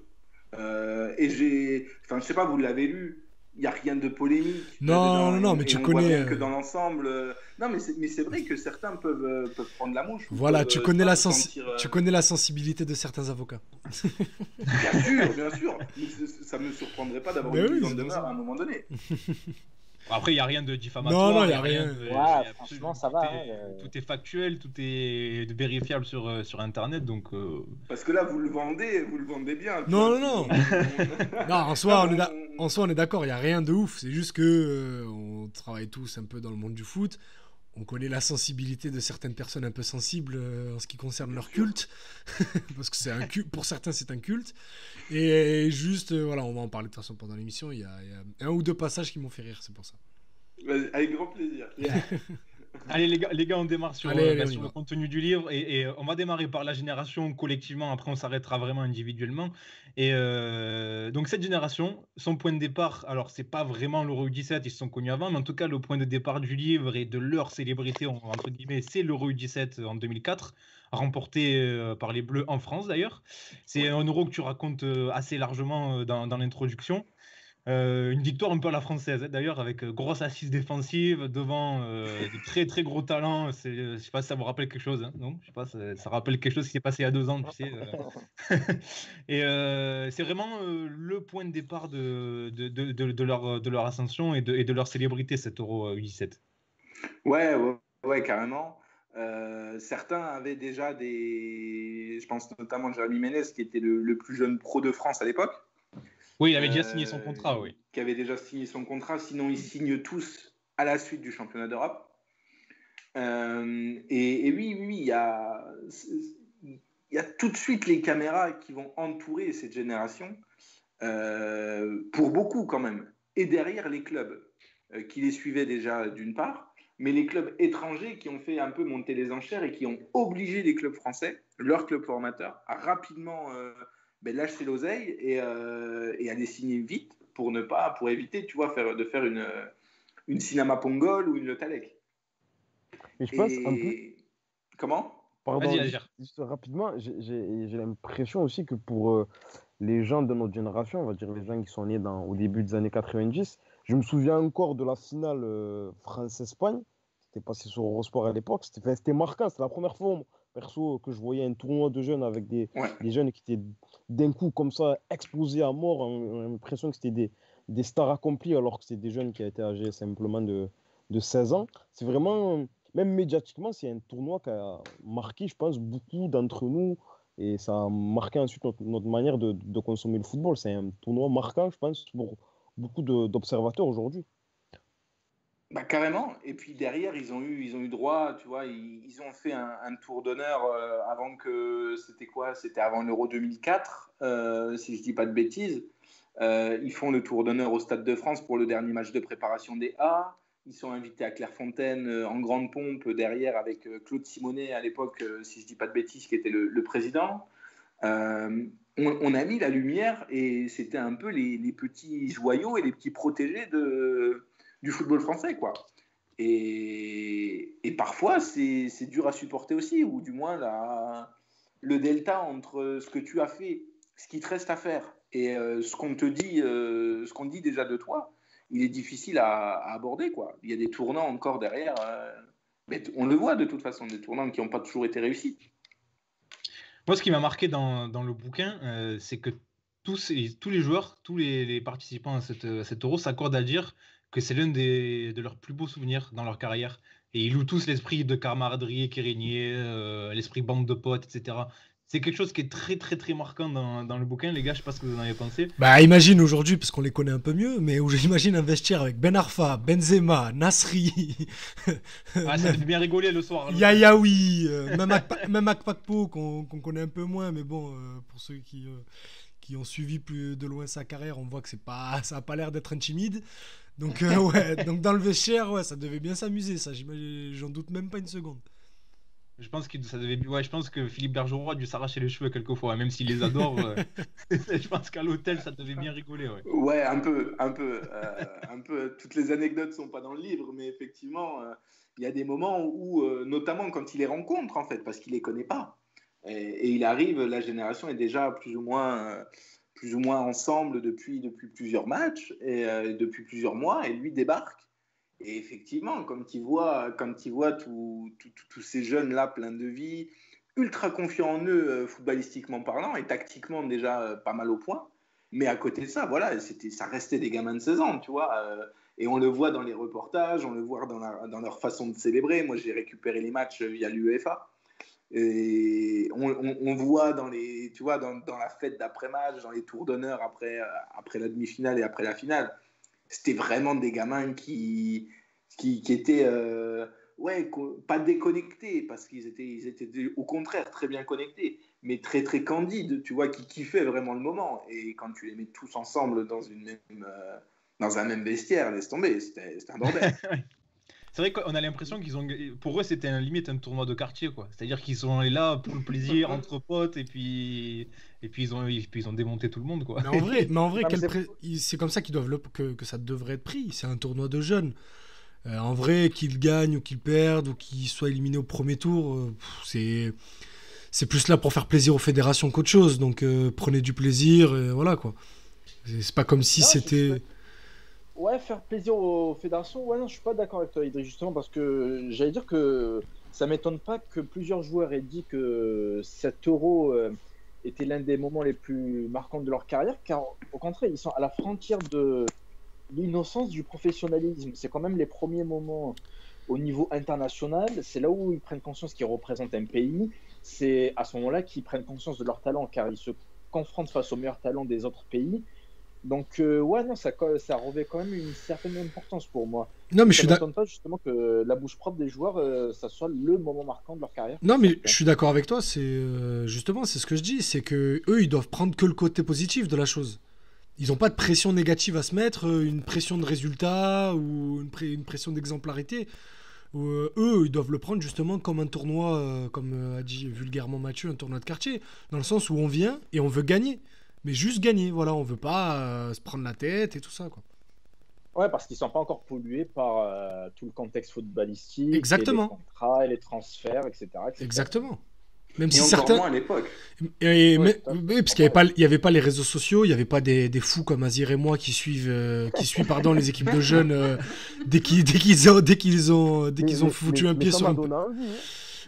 Et je sais pas, vous l'avez lu, il n'y a rien de polémique. Non, mais tu connais. Que dans l'ensemble. Non, mais c'est vrai que certains peuvent prendre la mouche. Voilà, tu connais la sensibilité de certains avocats. Bien sûr. Mais ça ne me surprendrait pas d'avoir une mise en demeure à un moment donné. Après, il n'y a rien de diffamatoire. Non, il n'y a rien. Ouais, franchement, ça va. Tout est factuel, tout est vérifiable sur Internet. Donc, Parce que là, vous le vendez bien. Non. Non, en soi, on est d'accord, il n'y a rien de ouf. C'est juste que on travaille tous un peu dans le monde du foot. On connaît la sensibilité de certaines personnes un peu sensibles en ce qui concerne leur culte. Parce que c'est un culte, pour certains, c'est un culte. Et juste, voilà, on va en parler de toute façon pendant l'émission. Il y a un ou deux passages qui m'ont fait rire, c'est pour ça. Avec grand plaisir. Allez les gars, on démarre sur le contenu du livre et on va démarrer par la génération collectivement, après on s'arrêtera vraiment individuellement. Et donc cette génération, son point de départ, alors c'est pas vraiment l'Euro U17, ils se sont connus avant, mais en tout cas le point de départ du livre et de leur célébrité, entre guillemets, c'est l'Euro U17 en 2004, remporté par les Bleus en France d'ailleurs. C'est un Euro que tu racontes assez largement dans l'introduction. Une victoire un peu à la française, d'ailleurs, avec grosse assise défensive devant de très très gros talents. Je sais pas si ça vous rappelle quelque chose, hein, non? Je sais pas, ça rappelle quelque chose qui s'est passé il y a 2 ans, tu sais. Et c'est vraiment le point de départ de leur ascension et de leur célébrité, cet Euro U17. Ouais, carrément. Certains avaient déjà je pense notamment Jérémy Ménez, qui était le plus jeune pro de France à l'époque. Oui, il avait déjà signé son contrat, oui. Qui avait déjà signé son contrat, sinon ils signent tous à la suite du championnat d'Europe. Et oui, il y a tout de suite les caméras qui vont entourer cette génération, pour beaucoup quand même. Et derrière les clubs qui les suivaient déjà d'une part, mais les clubs étrangers qui ont fait un peu monter les enchères et qui ont obligé les clubs français, leurs clubs formateurs, à rapidement... lâcher l'oseille et à les signer vite pour éviter, tu vois, de faire une Sinama Pongol ou une Le Talec. Mais je pense un peu... Comment ? Pardon, juste rapidement, j'ai l'impression aussi que pour les gens de notre génération, on va dire les gens qui sont nés au début des années 90, je me souviens encore de la finale France-Espagne, c'était passé sur Eurosport à l'époque, c'était marquant, c'était la première fois perso que je voyais un tournoi de jeunes avec des jeunes qui étaient d'un coup comme ça explosés à mort, on a l'impression que c'était des stars accomplies alors que c'était des jeunes qui étaient âgés simplement de 16 ans. C'est vraiment, même médiatiquement, c'est un tournoi qui a marqué, je pense, beaucoup d'entre nous et ça a marqué ensuite notre manière de consommer le football. C'est un tournoi marquant, je pense, pour beaucoup d'observateurs aujourd'hui. Carrément. Et puis derrière, ils ont eu droit, tu vois, ils ont fait un tour d'honneur avant que... C'était avant l'Euro 2004, si je dis pas de bêtises. Ils font le tour d'honneur au Stade de France pour le dernier match de préparation des A. Ils sont invités à Clairefontaine en grande pompe derrière avec Claude Simonet à l'époque, si je dis pas de bêtises, qui était le président. On a mis la lumière et c'était un peu les petits joyaux et les petits protégés du football français, quoi. Et parfois, c'est dur à supporter aussi, ou du moins le delta entre ce que tu as fait, ce qui te reste à faire, et ce qu'on te dit, ce qu'on dit déjà de toi, il est difficile à aborder, quoi. Il y a des tournants encore derrière, mais on le voit de toute façon, des tournants qui n'ont pas toujours été réussis. Moi, ce qui m'a marqué dans le bouquin, c'est que tous les joueurs, tous les participants à cet Euro s'accordent à dire que c'est l'un de leurs plus beaux souvenirs dans leur carrière. Et ils louent tous l'esprit de camaraderie qui régnait, l'esprit bande de potes, etc. C'est quelque chose qui est très très très marquant dans le bouquin, les gars, je sais pas ce que vous en avez pensé. Imagine aujourd'hui, parce qu'on les connaît un peu mieux, mais où j'imagine un vestiaire avec Ben Arfa, Benzema, Nasri. Ça devait bien rigoler le soir. Yayaoui, même Akpakpo qu'on connaît un peu moins, mais bon, pour ceux qui ont suivi plus de loin sa carrière, on voit que ça a pas l'air d'être un timide. Donc donc dans le vestiaire, ça devait bien s'amuser, ça, j'en doute même pas une seconde. Je pense je pense que Philippe Bergeron a dû s'arracher les cheveux quelquefois, même s'il les adore. Je pense qu'à l'hôtel, ça devait bien rigoler. Ouais, un peu. Toutes les anecdotes sont pas dans le livre, mais effectivement, il y a des moments où, notamment quand il les rencontre, en fait, parce qu'il les connaît pas, et il arrive, la génération est déjà plus ou moins ensemble depuis plusieurs matchs et depuis plusieurs mois, et lui débarque. Et effectivement, quand il voit tous ces jeunes-là pleins de vie, ultra confiants en eux, footballistiquement parlant, et tactiquement déjà pas mal au point, mais à côté de ça, voilà, ça restait des gamins de 16 ans, tu vois. Et on le voit dans les reportages, on le voit dans leur façon de célébrer. Moi, j'ai récupéré les matchs via l'UEFA. Et on voit dans la fête d'après-match, dans les tours d'honneur après la demi-finale et après la finale, c'était vraiment des gamins qui étaient pas déconnectés, parce qu'ils étaient au contraire très bien connectés, mais très très candides, tu vois, qui kiffaient vraiment le moment. Et quand tu les mets tous ensemble dans un même vestiaire, laisse tomber, c'était un bordel. C'est vrai qu'on a l'impression pour eux, c'était limite un tournoi de quartier, quoi. C'est-à-dire qu'ils sont là pour le plaisir, entre potes, et puis ils ont démonté tout le monde, quoi. Mais en vrai, c'est comme ça que ça devrait être pris. C'est un tournoi de jeunes. En vrai, qu'ils gagnent ou qu'ils perdent ou qu'ils soient éliminés au premier tour, c'est plus là pour faire plaisir aux fédérations qu'autre chose. Donc prenez du plaisir, voilà quoi. C'est pas comme si c'était... Ouais, faire plaisir aux fédérations, ouais, non, je suis pas d'accord avec toi, Idriss, justement, parce que j'allais dire que ça m'étonne pas que plusieurs joueurs aient dit que cet Euro était l'un des moments les plus marquants de leur carrière, car au contraire, ils sont à la frontière de l'innocence du professionnalisme. C'est quand même les premiers moments au niveau international, c'est là où ils prennent conscience qu'ils représentent un pays, c'est à ce moment-là qu'ils prennent conscience de leur talent, car ils se confrontent face aux meilleurs talents des autres pays. Donc, ouais, non, ça revêt quand même une certaine importance pour moi. Non, mais ça ne m'étonne pas justement que la bouche propre des joueurs, ça soit le moment marquant de leur carrière. Non, mais je suis d'accord avec toi. C'est justement, c'est ce que je dis, c'est que eux, ils doivent prendre que le côté positif de la chose. Ils n'ont pas de pression négative à se mettre, une pression de résultat ou une pression d'exemplarité. Eux, ils doivent le prendre justement comme un tournoi, comme a dit vulgairement Mathieu, un tournoi de quartier, dans le sens où on vient et on veut gagner. Mais juste gagner, voilà, on veut pas se prendre la tête et tout ça, quoi. Ouais, parce qu'ils sont pas encore pollués par tout le contexte footballistique, exactement. Et les contrats, et les transferts, etc. Exactement. Même et si encore certains... moins à l'époque. Parce qu'il n'y avait pas les réseaux sociaux, il n'y avait pas des fous comme Azir et moi qui suivent les équipes de jeunes dès qu'ils ont foutu un pied sur un...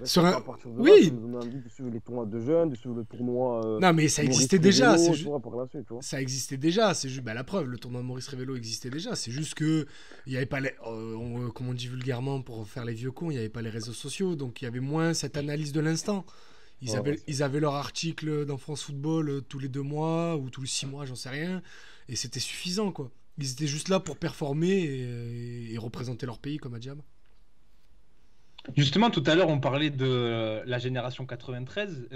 Sur un... Oui. De suivre les tournois de jeunes, de suivre le tournoi. Non, mais ça existait déjà. Ça existait déjà. C'est juste la preuve. Le tournoi Maurice Révélo existait déjà. C'est juste que il y avait pas comme on dit vulgairement pour faire les vieux cons, il n'y avait pas les réseaux sociaux, donc il y avait moins cette analyse de l'instant. Ils avaient leur article dans France Football tous les 2 mois ou tous les 6 mois, j'en sais rien, et c'était suffisant, quoi. Ils étaient juste là pour performer et représenter leur pays, comme a dit Ab. Justement, tout à l'heure, on parlait de la génération 93.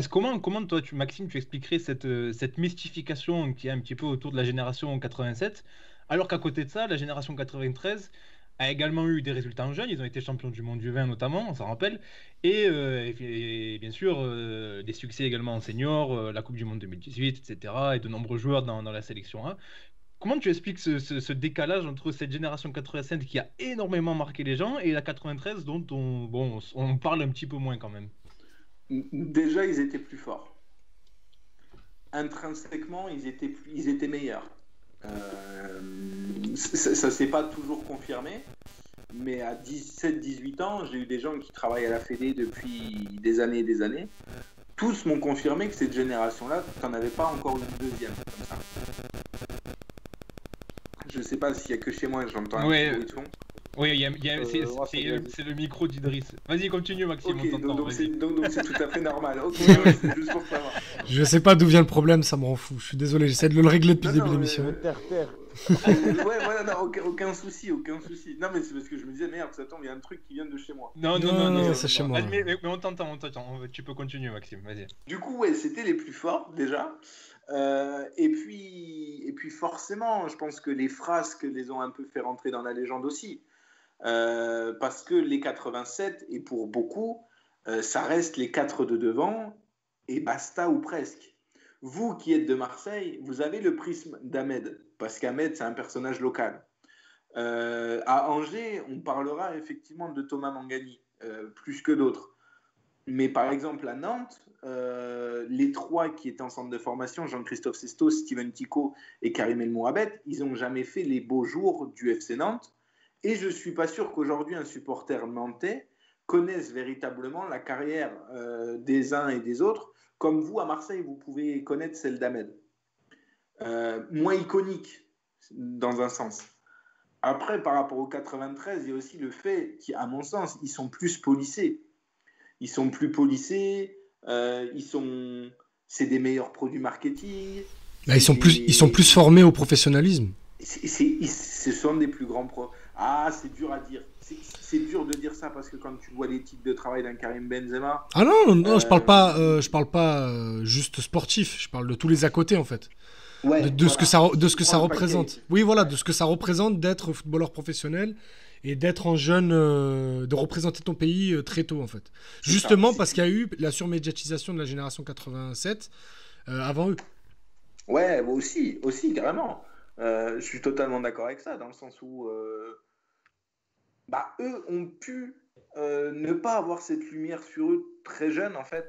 Comment toi, Maxime, tu expliquerais cette mystification qui est un petit peu autour de la génération 87, alors qu'à côté de ça, la génération 93 a également eu des résultats en jeunes. Ils ont été champions du monde du vin notamment, on s'en rappelle, et bien sûr des succès également en senior, la Coupe du Monde 2018, etc., et de nombreux joueurs dans la sélection 1. Comment tu expliques ce décalage entre cette génération 87 qui a énormément marqué les gens et la 93 dont on parle un petit peu moins quand même? Déjà, ils étaient plus forts. Intrinsèquement, ils étaient meilleurs. Ça ne s'est pas toujours confirmé, mais à 17-18 ans, j'ai eu des gens qui travaillent à la Fédé depuis des années et des années. Tous m'ont confirmé que cette génération-là, tu n'en avais pas encore une deuxième comme ça. Je sais pas s'il y a que chez moi que j'entends un petit bruit de fond. Oui, c'est le micro d'Idriss. Vas-y, continue, Maxime. Okay, donc c'est tout à fait normal. Ok, c'est juste pour savoir. Je sais pas d'où vient le problème, ça me rend fou. Je suis désolé, j'essaie de le régler depuis le début de l'émission. Ouais, voilà, non, aucun souci. Non, mais c'est parce que je me disais, merde, ça tombe, il y a un truc qui vient de chez moi. Non, c'est chez moi. Mais on t'entend. Tu peux continuer, Maxime, vas-y. Du coup, ouais, c'était les plus forts, déjà. Et puis forcément, je pense que les frasques les ont un peu fait rentrer dans la légende aussi. Parce que les 87, et pour beaucoup, ça reste les 4 de devant, et basta ou presque. Vous qui êtes de Marseille, vous avez le prisme d'Ahmed, parce qu'Ahmed, c'est un personnage local. À Angers, on parlera effectivement de Thomas Mangani, plus que d'autres. Mais par exemple, à Nantes, les 3 qui étaient en centre de formation, Jean-Christophe Sesto, Steven Tico et Karim El Mourabet, ils n'ont jamais fait les beaux jours du FC Nantes. Et je ne suis pas sûr qu'aujourd'hui, un supporter nantais connaisse véritablement la carrière des uns et des autres, comme vous, à Marseille, vous pouvez connaître celle d'Ahmed. Moins iconique, dans un sens. Après, par rapport au 93, il y a aussi le fait qu'à mon sens, ils sont plus policés. Ils sont plus policés, c'est des meilleurs produits marketing. Bah, ils sont plus formés au professionnalisme. Ce sont des plus grands pros. Ah, c'est dur à dire. C'est dur de dire ça parce que quand tu vois les types de travail d'un Karim Benzema... Ah non, je parle pas juste sportif, je parle de tous les à côté en fait. Ouais, de ce que ça représente. Oui, voilà, de ce que ça représente d'être footballeur professionnel et d'être en jeune, de représenter ton pays très tôt en fait. Justement parce qu'il y a eu la surmédiatisation de la génération 87 avant eux. Ouais, moi aussi, carrément. Je suis totalement d'accord avec ça, dans le sens où eux ont pu ne pas avoir cette lumière sur eux très jeunes, en fait.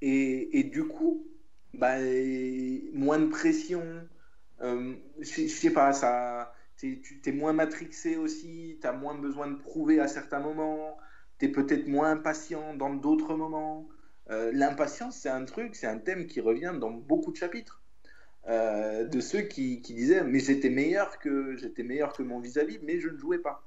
Et du coup, moins de pression. Je sais pas, t'es moins matrixé aussi, t'as moins besoin de prouver à certains moments, t'es peut-être moins impatient dans d'autres moments. L'impatience, c'est un thème qui revient dans beaucoup de chapitres. De ceux qui disaient mais j'étais meilleur que mon vis-à-vis, mais je ne jouais pas.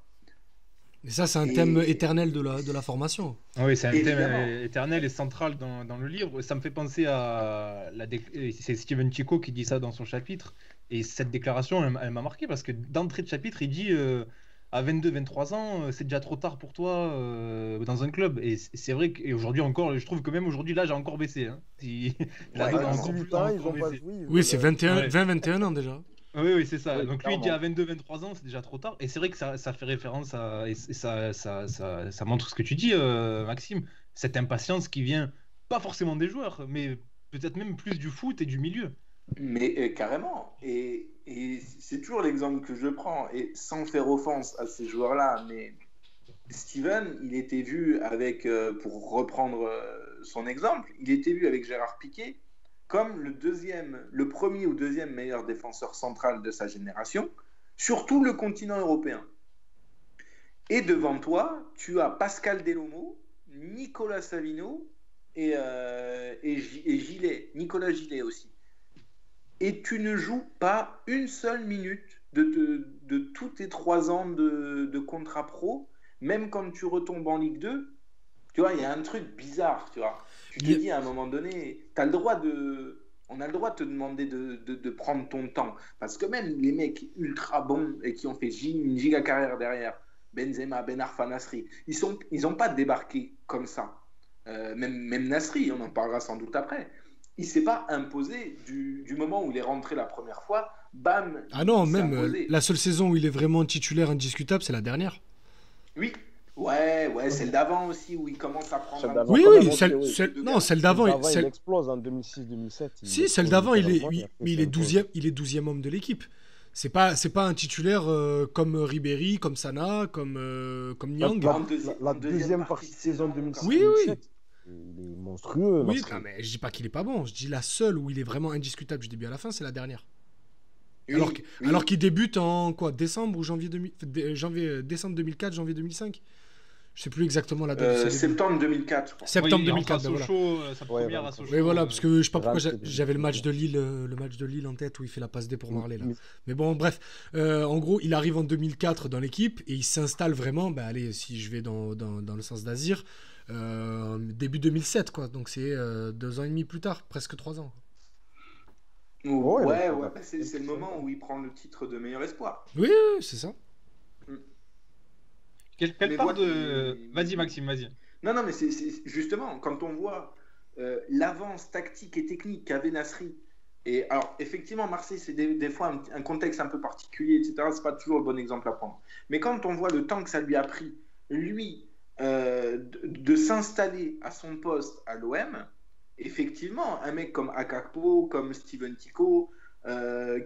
Et ça, c'est un thème éternel de la formation. Oui, c'est un thème éternel et central dans le livre. Ça me fait penser à c'est Steven Chico qui dit ça dans son chapitre. Et cette déclaration, elle m'a marqué parce que d'entrée de chapitre, il dit à 22-23 ans, c'est déjà trop tard pour toi dans un club. Et c'est vrai qu'aujourd'hui encore, je trouve que même aujourd'hui, là, j'ai encore baissé. Hein. Oui, c'est 20-21 ans déjà. Oui, c'est ça. Donc lui, il dit à 22-23 ans, c'est déjà trop tard. Et c'est vrai que ça fait référence et ça montre ce que tu dis, Maxime. Cette impatience qui vient pas forcément des joueurs, mais peut-être même plus du foot et du milieu. Mais carrément. Et c'est toujours l'exemple que je prends. Et sans faire offense à ces joueurs-là, mais Steven, il était vu avec, pour reprendre son exemple, il était vu avec Gérard Piqué comme le premier ou deuxième meilleur défenseur central de sa génération, sur tout le continent européen. Et devant toi, tu as Pascal Delomo, Nicolas Savino et Nicolas Gillet aussi. Et tu ne joues pas une seule minute de tous tes 3 ans de contrat pro, même quand tu retombes en Ligue 2, tu vois, il y a un truc bizarre, tu vois. Tu te dis à un moment donné, on a le droit de te demander de prendre ton temps. Parce que même les mecs ultra bons et qui ont fait une giga carrière derrière, Benzema, Ben Arfa, Nasri, ils n'ont pas débarqué comme ça. Même Nasri, on en parlera sans doute après. Il ne s'est pas imposé du moment où il est rentré la première fois, bam. Ah non, même la seule saison où il est vraiment titulaire indiscutable, c'est la dernière. Oui. Ouais, celle d'avant aussi, où il commence à prendre... celle d'avant... Il explose en 2006-2007. Si, celle d'avant, il est 12e homme de l'équipe. C'est pas un titulaire comme Ribéry, comme Sana, comme Niang. La deuxième partie de saison 2006-2007, oui. Il est monstrueux. Oui, non, mais je dis pas qu'il est pas bon. Je dis la seule où il est vraiment indiscutable du début à la fin, c'est la dernière. Alors qu'il débute en quoi, décembre ou décembre 2004, janvier 2005. Je sais plus exactement la date. Septembre 2004, je crois. Septembre 2004, ben voilà. Sa première à Sochaux. Oui, voilà, parce que je sais pas pourquoi j'avais le match de Lille en tête où il fait la passe D pour Marley là. Mais bon, bref, en gros, il arrive en 2004 dans l'équipe et il s'installe vraiment. Bah allez, si je vais dans le sens d'Azir, début 2007 quoi. Donc c'est 2 ans et demi plus tard, presque 3 ans. Ouais, c'est le moment où il prend le titre de meilleur espoir. Oui, c'est ça. Quelle part de... Vas-y Maxime, vas-y. Non, mais c'est justement, quand on voit l'avance tactique et technique qu'avait Nasri, et alors effectivement Marseille c'est des fois un contexte un peu particulier, etc., c'est pas toujours le bon exemple à prendre. Mais quand on voit le temps que ça lui a pris, lui, de s'installer à son poste à l'OM, effectivement, un mec comme Akakpo, comme Steven Tico,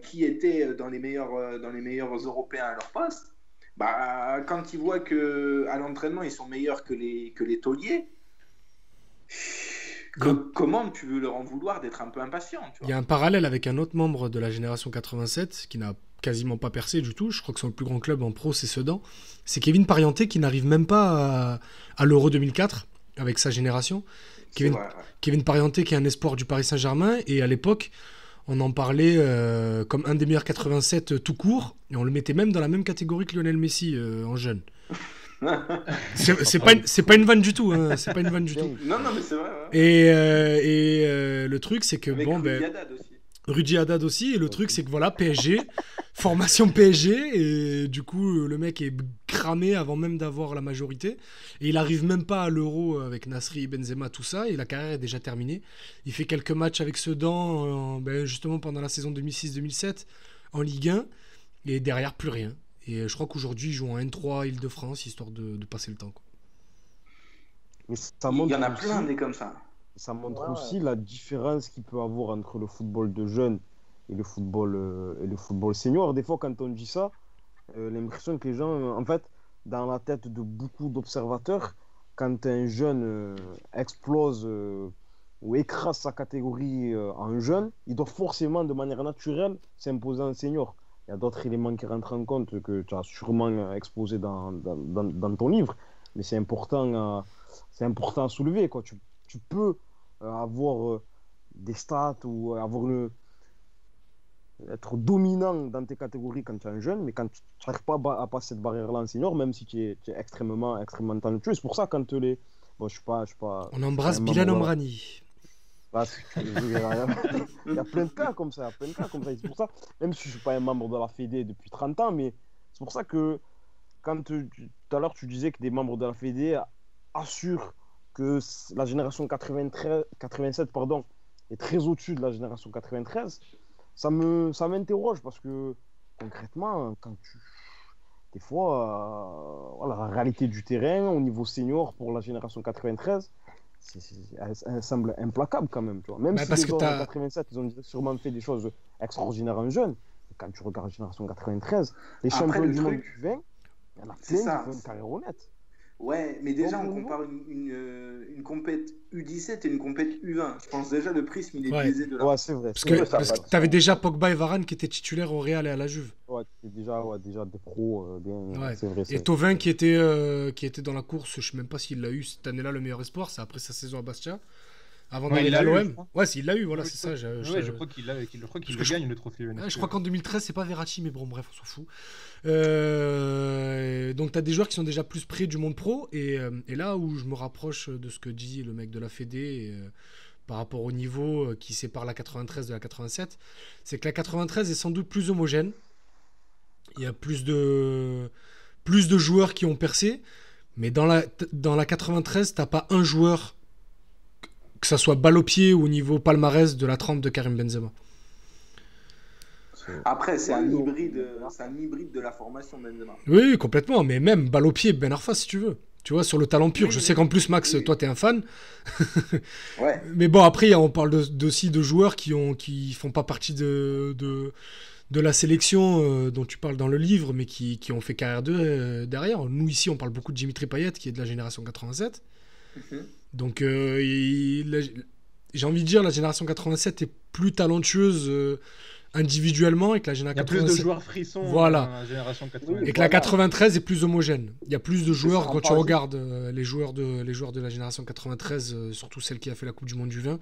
qui étaient dans les meilleurs Européens à leur poste, bah, quand ils voient qu'à l'entraînement, ils sont meilleurs que les tauliers, comment tu veux leur en vouloir d'être un peu impatient, tu vois. Il y a un parallèle avec un autre membre de la génération 87 qui n'a quasiment pas percé du tout. Je crois que son plus grand club en pro, c'est Sedan. C'est Kevin Parienté qui n'arrive même pas à l'Euro 2004 avec sa génération. Kevin Parienté qui est un espoir du Paris Saint-Germain et à l'époque, on en parlait comme un des meilleurs 87 tout court, et on le mettait même dans la même catégorie que Lionel Messi en jeune. C'est pas une vanne du tout, hein. C'est pas une vanne du tout. Non, mais c'est vrai. Ouais. Et le truc, c'est que avec bon, Rudi Haddad aussi. Rudi Haddad aussi, et le truc, c'est que voilà, PSG, formation PSG, et du coup, le mec est cramé avant même d'avoir la majorité, et il arrive même pas à l'Euro avec Nasri, Benzema, tout ça, et la carrière est déjà terminée. Il fait quelques matchs avec Sedan, justement pendant la saison 2006-2007, en Ligue 1, et derrière, plus rien. Et je crois qu'aujourd'hui, il joue en N3 Île-de-France, histoire de passer le temps, quoi. Mais ça Il montre y en a aussi, plein des comme ça. ça montre aussi la différence qu'il peut avoir entre le football de jeunes et le football senior. Des fois, quand on dit ça, l'impression que les gens, en fait, dans la tête de beaucoup d'observateurs, quand un jeune explose ou écrase sa catégorie en jeune, il doit forcément, de manière naturelle, s'imposer en senior. Il y a d'autres éléments qui rentrent en compte que tu as sûrement exposé dans ton livre, mais c'est important à soulever, quoi. Tu peux avoir des stats ou être dominant dans tes catégories quand tu es un jeune, mais quand tu n'arrives pas à passer cette barrière-là en senior, même si tu es extrêmement talentueux. C'est pour ça quand les... Bon, je suis pas... On embrasse Bilal Omrani. Il y a plein de cas comme ça, C'est pour ça, même si je ne suis pas un membre de la Fédé depuis 30 ans, mais c'est pour ça que quand tout à l'heure tu disais que des membres de la Fédé assurent que la génération 87 est très au-dessus de la génération 93, ça m'interroge parce que concrètement, des fois, la réalité du terrain au niveau senior pour la génération 93, elle semble implacable quand même, tu vois. Même si les autres en 87, ils ont sûrement fait des choses extraordinaires en jeune. Quand tu regardes la génération 93, les champions du monde du 20, il y en a plein qui font une carrière honnête. Ouais, mais déjà, on compare une compète U17 et une compète U20. Je pense déjà le prisme, il est biaisé de là. Ouais, c'est vrai. Parce que tu avais déjà Pogba et Varane qui étaient titulaires au Real et à la Juve. Ouais, déjà des pros. C'est vrai. Et Thauvin qui était dans la course, je sais même pas s'il l'a eu cette année-là, le meilleur espoir, c'est après sa saison à Bastia. Avant d'aller à l'OM. Ouais, s'il l'a eu, voilà, c'est ça. Je crois qu'il gagne le trophée. Je crois qu'en 2013, c'est pas Verratti, mais bon, bref, on s'en fout. Donc, tu as des joueurs qui sont déjà plus près du monde pro. Et là où je me rapproche de ce que dit le mec de la Fédé par rapport au niveau qui sépare la 93 de la 87, c'est que la 93 est sans doute plus homogène. Il y a plus de joueurs qui ont percé. Mais dans la 93, t'as pas un joueur, que ça soit balle au pied ou au niveau palmarès de la trempe de Karim Benzema. Après, c'est un hybride de la formation Benzema. Oui, complètement. Mais même balle au pied, Ben Arfa, si tu veux. Tu vois, sur le talent pur. Je sais qu'en plus, Max, toi, t'es un fan. Ouais. Mais bon, après, on parle aussi de joueurs qui font pas partie de la sélection dont tu parles dans le livre, mais qui ont fait carrière derrière. Nous, ici, on parle beaucoup de Dimitri Payet, qui est de la génération 87. Donc, j'ai envie de dire, la génération 87 est plus talentueuse individuellement, et que la génération 87... Il y a plus de joueurs frissons dans la génération 93. Et que la 93 est plus homogène. Il y a plus de joueurs, quand tu regardes les joueurs de la génération 93, surtout celle qui a fait la Coupe du Monde du 20,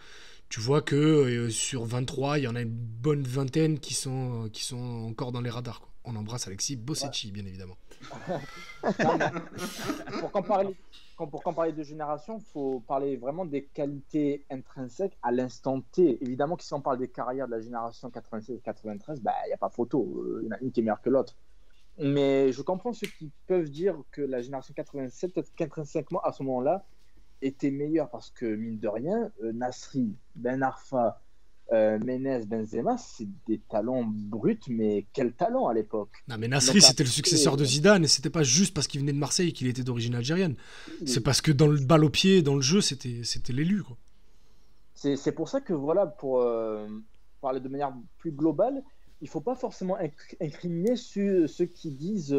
tu vois que sur 23, il y en a une bonne vingtaine qui sont encore dans les radars, quoi. On embrasse Alexis Bossetti, bien évidemment. Pour comparer de génération, il faut parler vraiment des qualités intrinsèques à l'instant T. Évidemment que si on parle des carrières de la génération 96-93, il n'y a pas photo. Il y en a une qui est meilleure que l'autre. Mais je comprends ceux qui peuvent dire que la génération 87, peut-être qu'intrinsèquement, à ce moment-là, était meilleure parce que, mine de rien, Nasri, Ben Arfa, Menez, Benzema, c'est des talents bruts, mais quel talent à l'époque. Non, mais Nasri, c'était le successeur de Zidane, et c'était pas juste parce qu'il venait de Marseille et qu'il était d'origine algérienne. C'est parce que dans le balle au pied, dans le jeu, c'était l'élu, quoi. C'est pour ça que, voilà, pour parler de manière plus globale, il faut pas forcément incriminer ceux qui disent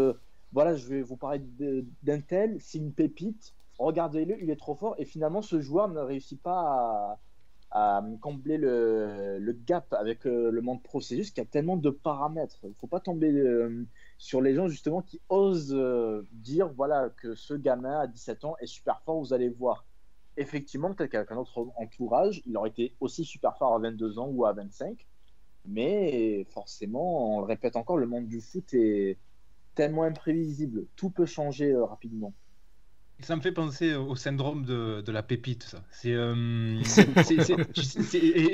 voilà, je vais vous parler d'un tel, c'est une pépite, regardez-le, il est trop fort, et finalement, ce joueur ne réussit pas à combler le gap avec le monde pro. C'est juste qu'il y a tellement de paramètres. Il ne faut pas tomber sur les gens justement qui osent dire voilà, que ce gamin à 17 ans est super fort. Vous allez voir. Effectivement, peut-être qu'avec un autre entourage, il aurait été aussi super fort à 22 ans ou à 25. Mais forcément, on le répète encore, le monde du foot est tellement imprévisible. Tout peut changer rapidement. Ça me fait penser au syndrome de la pépite, ça. Et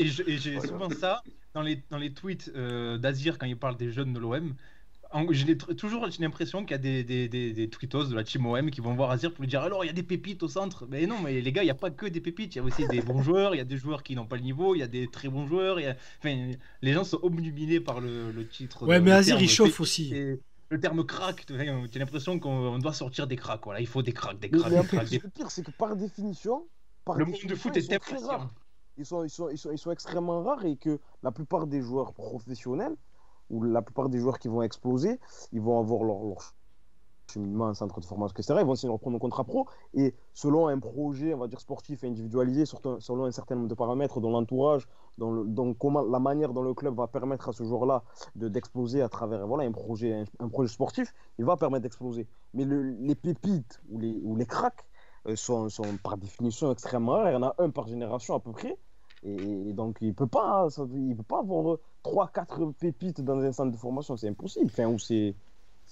j'ai souvent ça dans les tweets d'Azir quand il parle des jeunes de l'OM. J'ai l'impression qu'il y a des tweetos de la team OM qui vont voir Azir pour lui dire alors il y a des pépites au centre. Mais non, mais les gars, il n'y a pas que des pépites, il y a aussi des bons joueurs, il y a des joueurs qui n'ont pas le niveau, il y a des très bons joueurs. Enfin, les gens sont obnubilés par le titre. Ouais, mais Azir il chauffe aussi. Le terme crack, tu as l'impression qu'on doit sortir des cracks. Voilà, il faut des cracks, des Mais cracks. le pire, c'est que par définition, le monde de foot est très rare. Ils sont extrêmement rares et que la plupart des joueurs professionnels ou la plupart des joueurs qui vont exploser, ils vont avoir leur cheminement, un centre de formation, etc. Ils vont signer leur premier contrat pro et selon un projet, on va dire sportif et individualisé, selon un certain nombre de paramètres, dont l'entourage, comment la manière dont le club va permettre à ce joueur-là d'exploser à travers un projet sportif, il va permettre d'exploser. Mais les pépites ou les cracks sont par définition extrêmement rares. Il y en a un par génération à peu près. Et donc, il peut pas avoir 3-4 pépites dans un centre de formation, c'est impossible.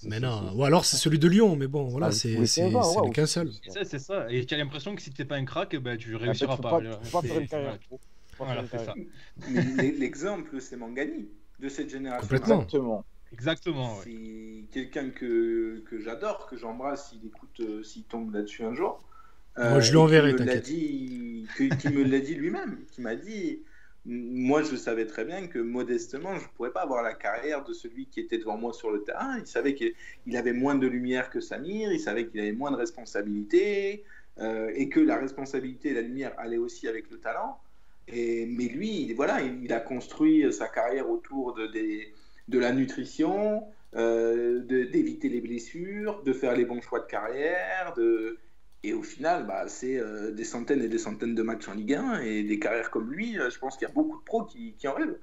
Mais non, ou alors c'est celui de Lyon, mais bon, voilà, c'est qu'un seul. C'est ça, et tu as l'impression que si tu n'es pas un crack, tu ne réussiras pas. Tu peux pas faire une carrière. Voilà, c'est ça. L'exemple, c'est Mangani, de cette génération. Complètement. Exactement. C'est quelqu'un que j'adore, que j'embrasse s'il tombe là-dessus un jour. Moi, je lui enverrai, t'inquiète. Qui me l'a dit lui-même, qui m'a dit, moi je savais très bien que modestement je ne pourrais pas avoir la carrière de celui qui était devant moi sur le terrain. Il savait qu'il avait moins de lumière que Samir, il savait qu'il avait moins de responsabilité et que la responsabilité et la lumière allaient aussi avec le talent. Mais lui, il a construit sa carrière autour de la nutrition, d'éviter les blessures, de faire les bons choix de carrière, et au final, c'est des centaines et des centaines de matchs en Ligue 1 et des carrières comme lui, je pense qu'il y a beaucoup de pros qui en rêvent.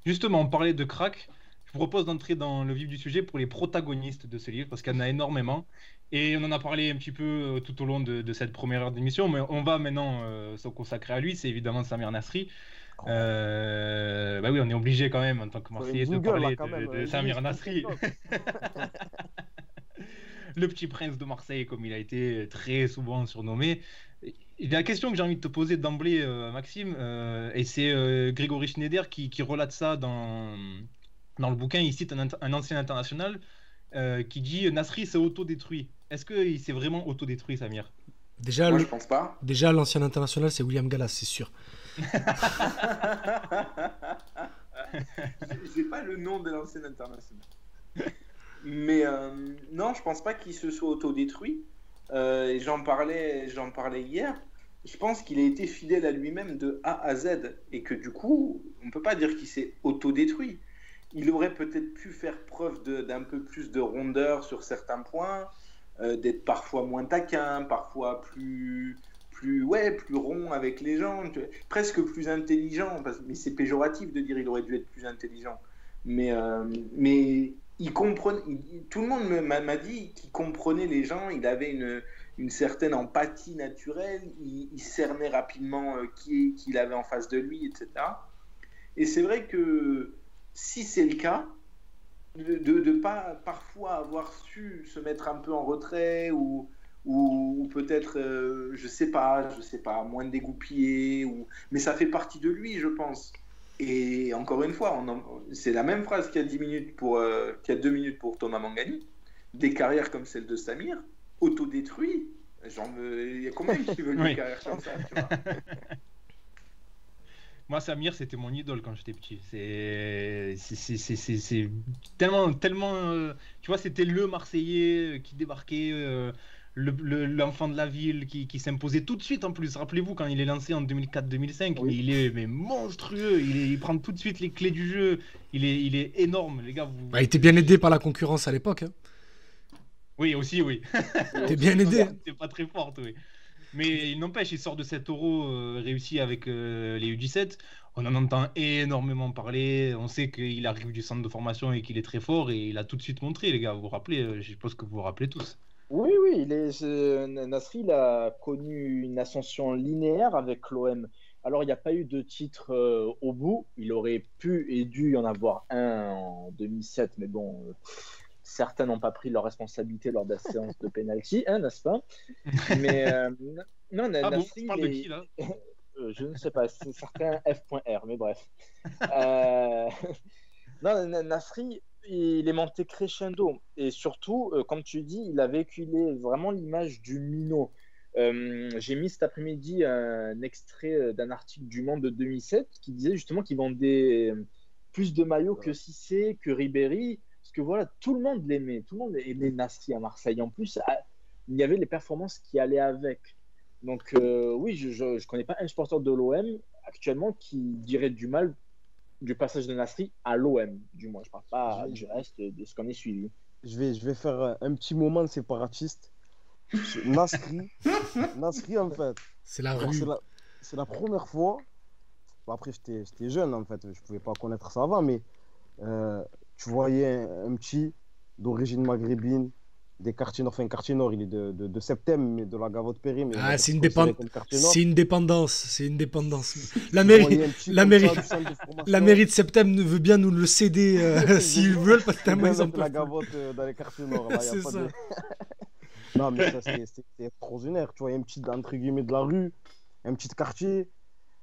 Justement, on parlait de crack. Je vous propose d'entrer dans le vif du sujet pour les protagonistes de ce livre, parce qu'il y en a énormément. Et on en a parlé un petit peu tout au long de cette première heure d'émission, mais on va maintenant se consacrer à lui. C'est évidemment Samir Nasri. Oui, on est obligé quand même, en tant que Marseillais, de parler de Samir Nasri. Le petit prince de Marseille, comme il a été très souvent surnommé. La question que j'ai envie de te poser d'emblée, Maxime, et c'est Grégory Schneider qui relate ça dans le bouquin. Il cite un ancien international qui dit Nasri s'est autodétruit. Est-ce qu'il s'est vraiment autodétruit, Samir? Moi, je pense pas. Déjà, l'ancien international, c'est William Gallas, c'est sûr. J'ai pas le nom de l'ancien international. Mais non, je pense pas qu'il se soit autodétruit. Et j'en parlais hier. Je pense qu'il a été fidèle à lui-même de A à Z et que du coup, on peut pas dire qu'il s'est autodétruit. Il aurait peut-être pu faire preuve d'un peu plus de rondeur sur certains points, d'être parfois moins taquin, parfois plus rond avec les gens, presque plus intelligent. Mais c'est péjoratif de dire il aurait dû être plus intelligent. Mais il comprenait, tout le monde m'a dit qu'il comprenait les gens, il avait une certaine empathie naturelle, il cernait rapidement qui il avait en face de lui, etc. Et c'est vrai que si c'est le cas, de pas parfois avoir su se mettre un peu en retrait ou peut-être, je sais pas, moins dégoupillé, mais ça fait partie de lui, je pense. Et encore une fois, c'est la même phrase qu'il y a 2 minutes pour Thomas Mangani. Des carrières comme celle de Samir, autodétruit. Il y a combien qui veulent des carrières comme ça, tu vois? Moi, Samir, c'était mon idole quand j'étais petit. C'est tellement, tu vois, c'était le Marseillais qui débarquait. L'enfant de la ville qui s'imposait tout de suite en plus. Rappelez-vous quand il est lancé en 2004-2005, oui. Il est monstrueux, il prend tout de suite les clés du jeu, il est énorme, les gars. Il était bien aidé par la concurrence à l'époque. Hein. Oui, aussi, oui. Il était bien aidé. C'était pas très forte, oui. Mais il n'empêche, il sort de cet Euro réussi avec les U17. On en entend énormément parler. On sait qu'il arrive du centre de formation et qu'il est très fort et il a tout de suite montré, les gars. Vous vous rappelez, je suppose que vous vous rappelez tous. Oui, Nasri, il a connu une ascension linéaire avec l'OM. Alors, il n'y a pas eu de titre au bout. Il aurait pu et dû y en avoir un en 2007, mais bon, certains n'ont pas pris leur responsabilité lors de la séance de penalty, hein, n'est-ce pas? Mais non, Ah bon, Nasri, tu parles de qui là? je ne sais pas, c'est certain F.R, mais bref. Non, Nasri, il est monté crescendo. Et surtout, comme tu dis, il a véhiculé vraiment l'image du minot. J'ai mis cet après-midi un extrait d'un article du Monde de 2007 qui disait justement qu'il vendait plus de maillots que Cissé, que Ribéry. Parce que voilà, tout le monde l'aimait. Tout le monde aimait Nasri à Marseille. En plus, il y avait les performances qui allaient avec. Donc, oui, je ne connais pas un supporter de l'OM actuellement qui dirait du mal du passage de Nasri à l'OM, du moins. Je ne parle pas du reste de ce qu'on est suivi. Je vais faire un petit moment de séparatiste. Nasri, en fait. C'est la rue. C'est la première fois. Bon, après, j'étais jeune, en fait. Je ne pouvais pas connaître ça avant, mais tu voyais un petit d'origine maghrébine, des quartiers nord. Enfin, quartier nord, il est de Septembre, mais de la Gavotte Périm. Ah, c'est une dépendance. La mairie de Septembre veut bien nous le céder s'ils veulent, parce que tellement ils ont la Gavotte dans les quartiers nord. Là, c'est ça. Non, mais ça, c'était extraordinaire. Tu vois, un petit, entre guillemets, de la rue, un petit quartier,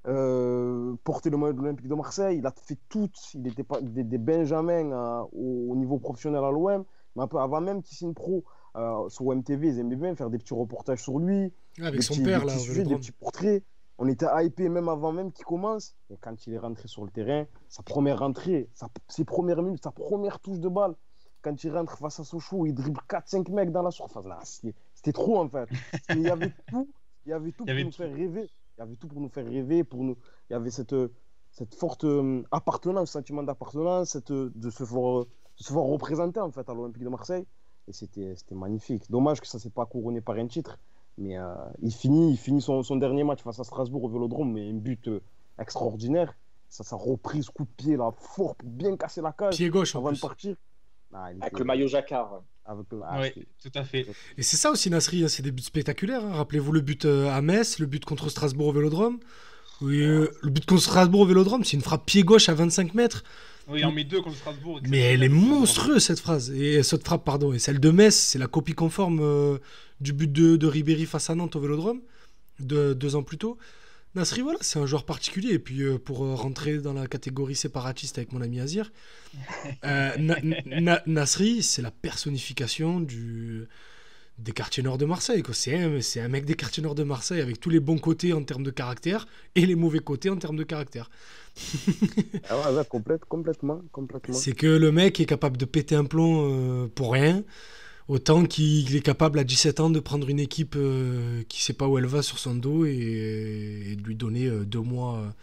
porter le maillot de l'Olympique de Marseille. Il a fait tout. Il était pas des benjamins au niveau professionnel à l'OM. Mais un peu avant même qu'il signe pro sur OMTV, ils aimaient bien faire des petits reportages sur lui. Avec son père, là. Des petits portraits. On était hypés même avant même qu'il commence. Et quand il est rentré sur le terrain, sa première rentrée, ses premières minutes, sa première touche de balle, quand il rentre face à Sochaux, il dribble 4-5 mecs dans la surface. Là, c'était trop, en fait. Il y avait tout, pour nous faire rêver. Il y avait tout pour nous faire rêver. Il y avait cette forte appartenance, sentiment d'appartenance, de se voir représenter, en fait, à l'Olympique de Marseille. Et c'était magnifique. Dommage que ça ne s'est pas couronné par un titre. Mais il finit son dernier match face à Strasbourg au Vélodrome, mais un but extraordinaire. Sa reprise, coup de pied, là, fort, pour bien casser la cage. Pied gauche, avant de partir. Avec le maillot jacquard. Oui, tout à fait. Et c'est ça aussi, Nasri, c'est des buts spectaculaires. Hein. Rappelez-vous le but à Metz, le but contre Strasbourg au Vélodrome. Oui, le but contre Strasbourg au Vélodrome, c'est une frappe pied gauche à 25 mètres. Oui, en met deux contre Strasbourg. Mais elle est monstrueuse, cette frappe, pardon. Et celle de Metz, c'est la copie conforme du but de Ribéry face à Nantes au Vélodrome, 2 ans plus tôt. Nasri, voilà, c'est un joueur particulier. Et puis, pour rentrer dans la catégorie séparatiste avec mon ami Azir, Nasri, c'est la personnification des quartiers nord de Marseille. Quoi. C'est un mec des quartiers nord de Marseille avec tous les bons côtés en termes de caractère et les mauvais côtés en termes de caractère. Complètement. C'est que le mec est capable de péter un plomb pour rien. Autant qu'il est capable à 17 ans de prendre une équipe qui ne sait pas où elle va sur son dos et de lui donner 2 mois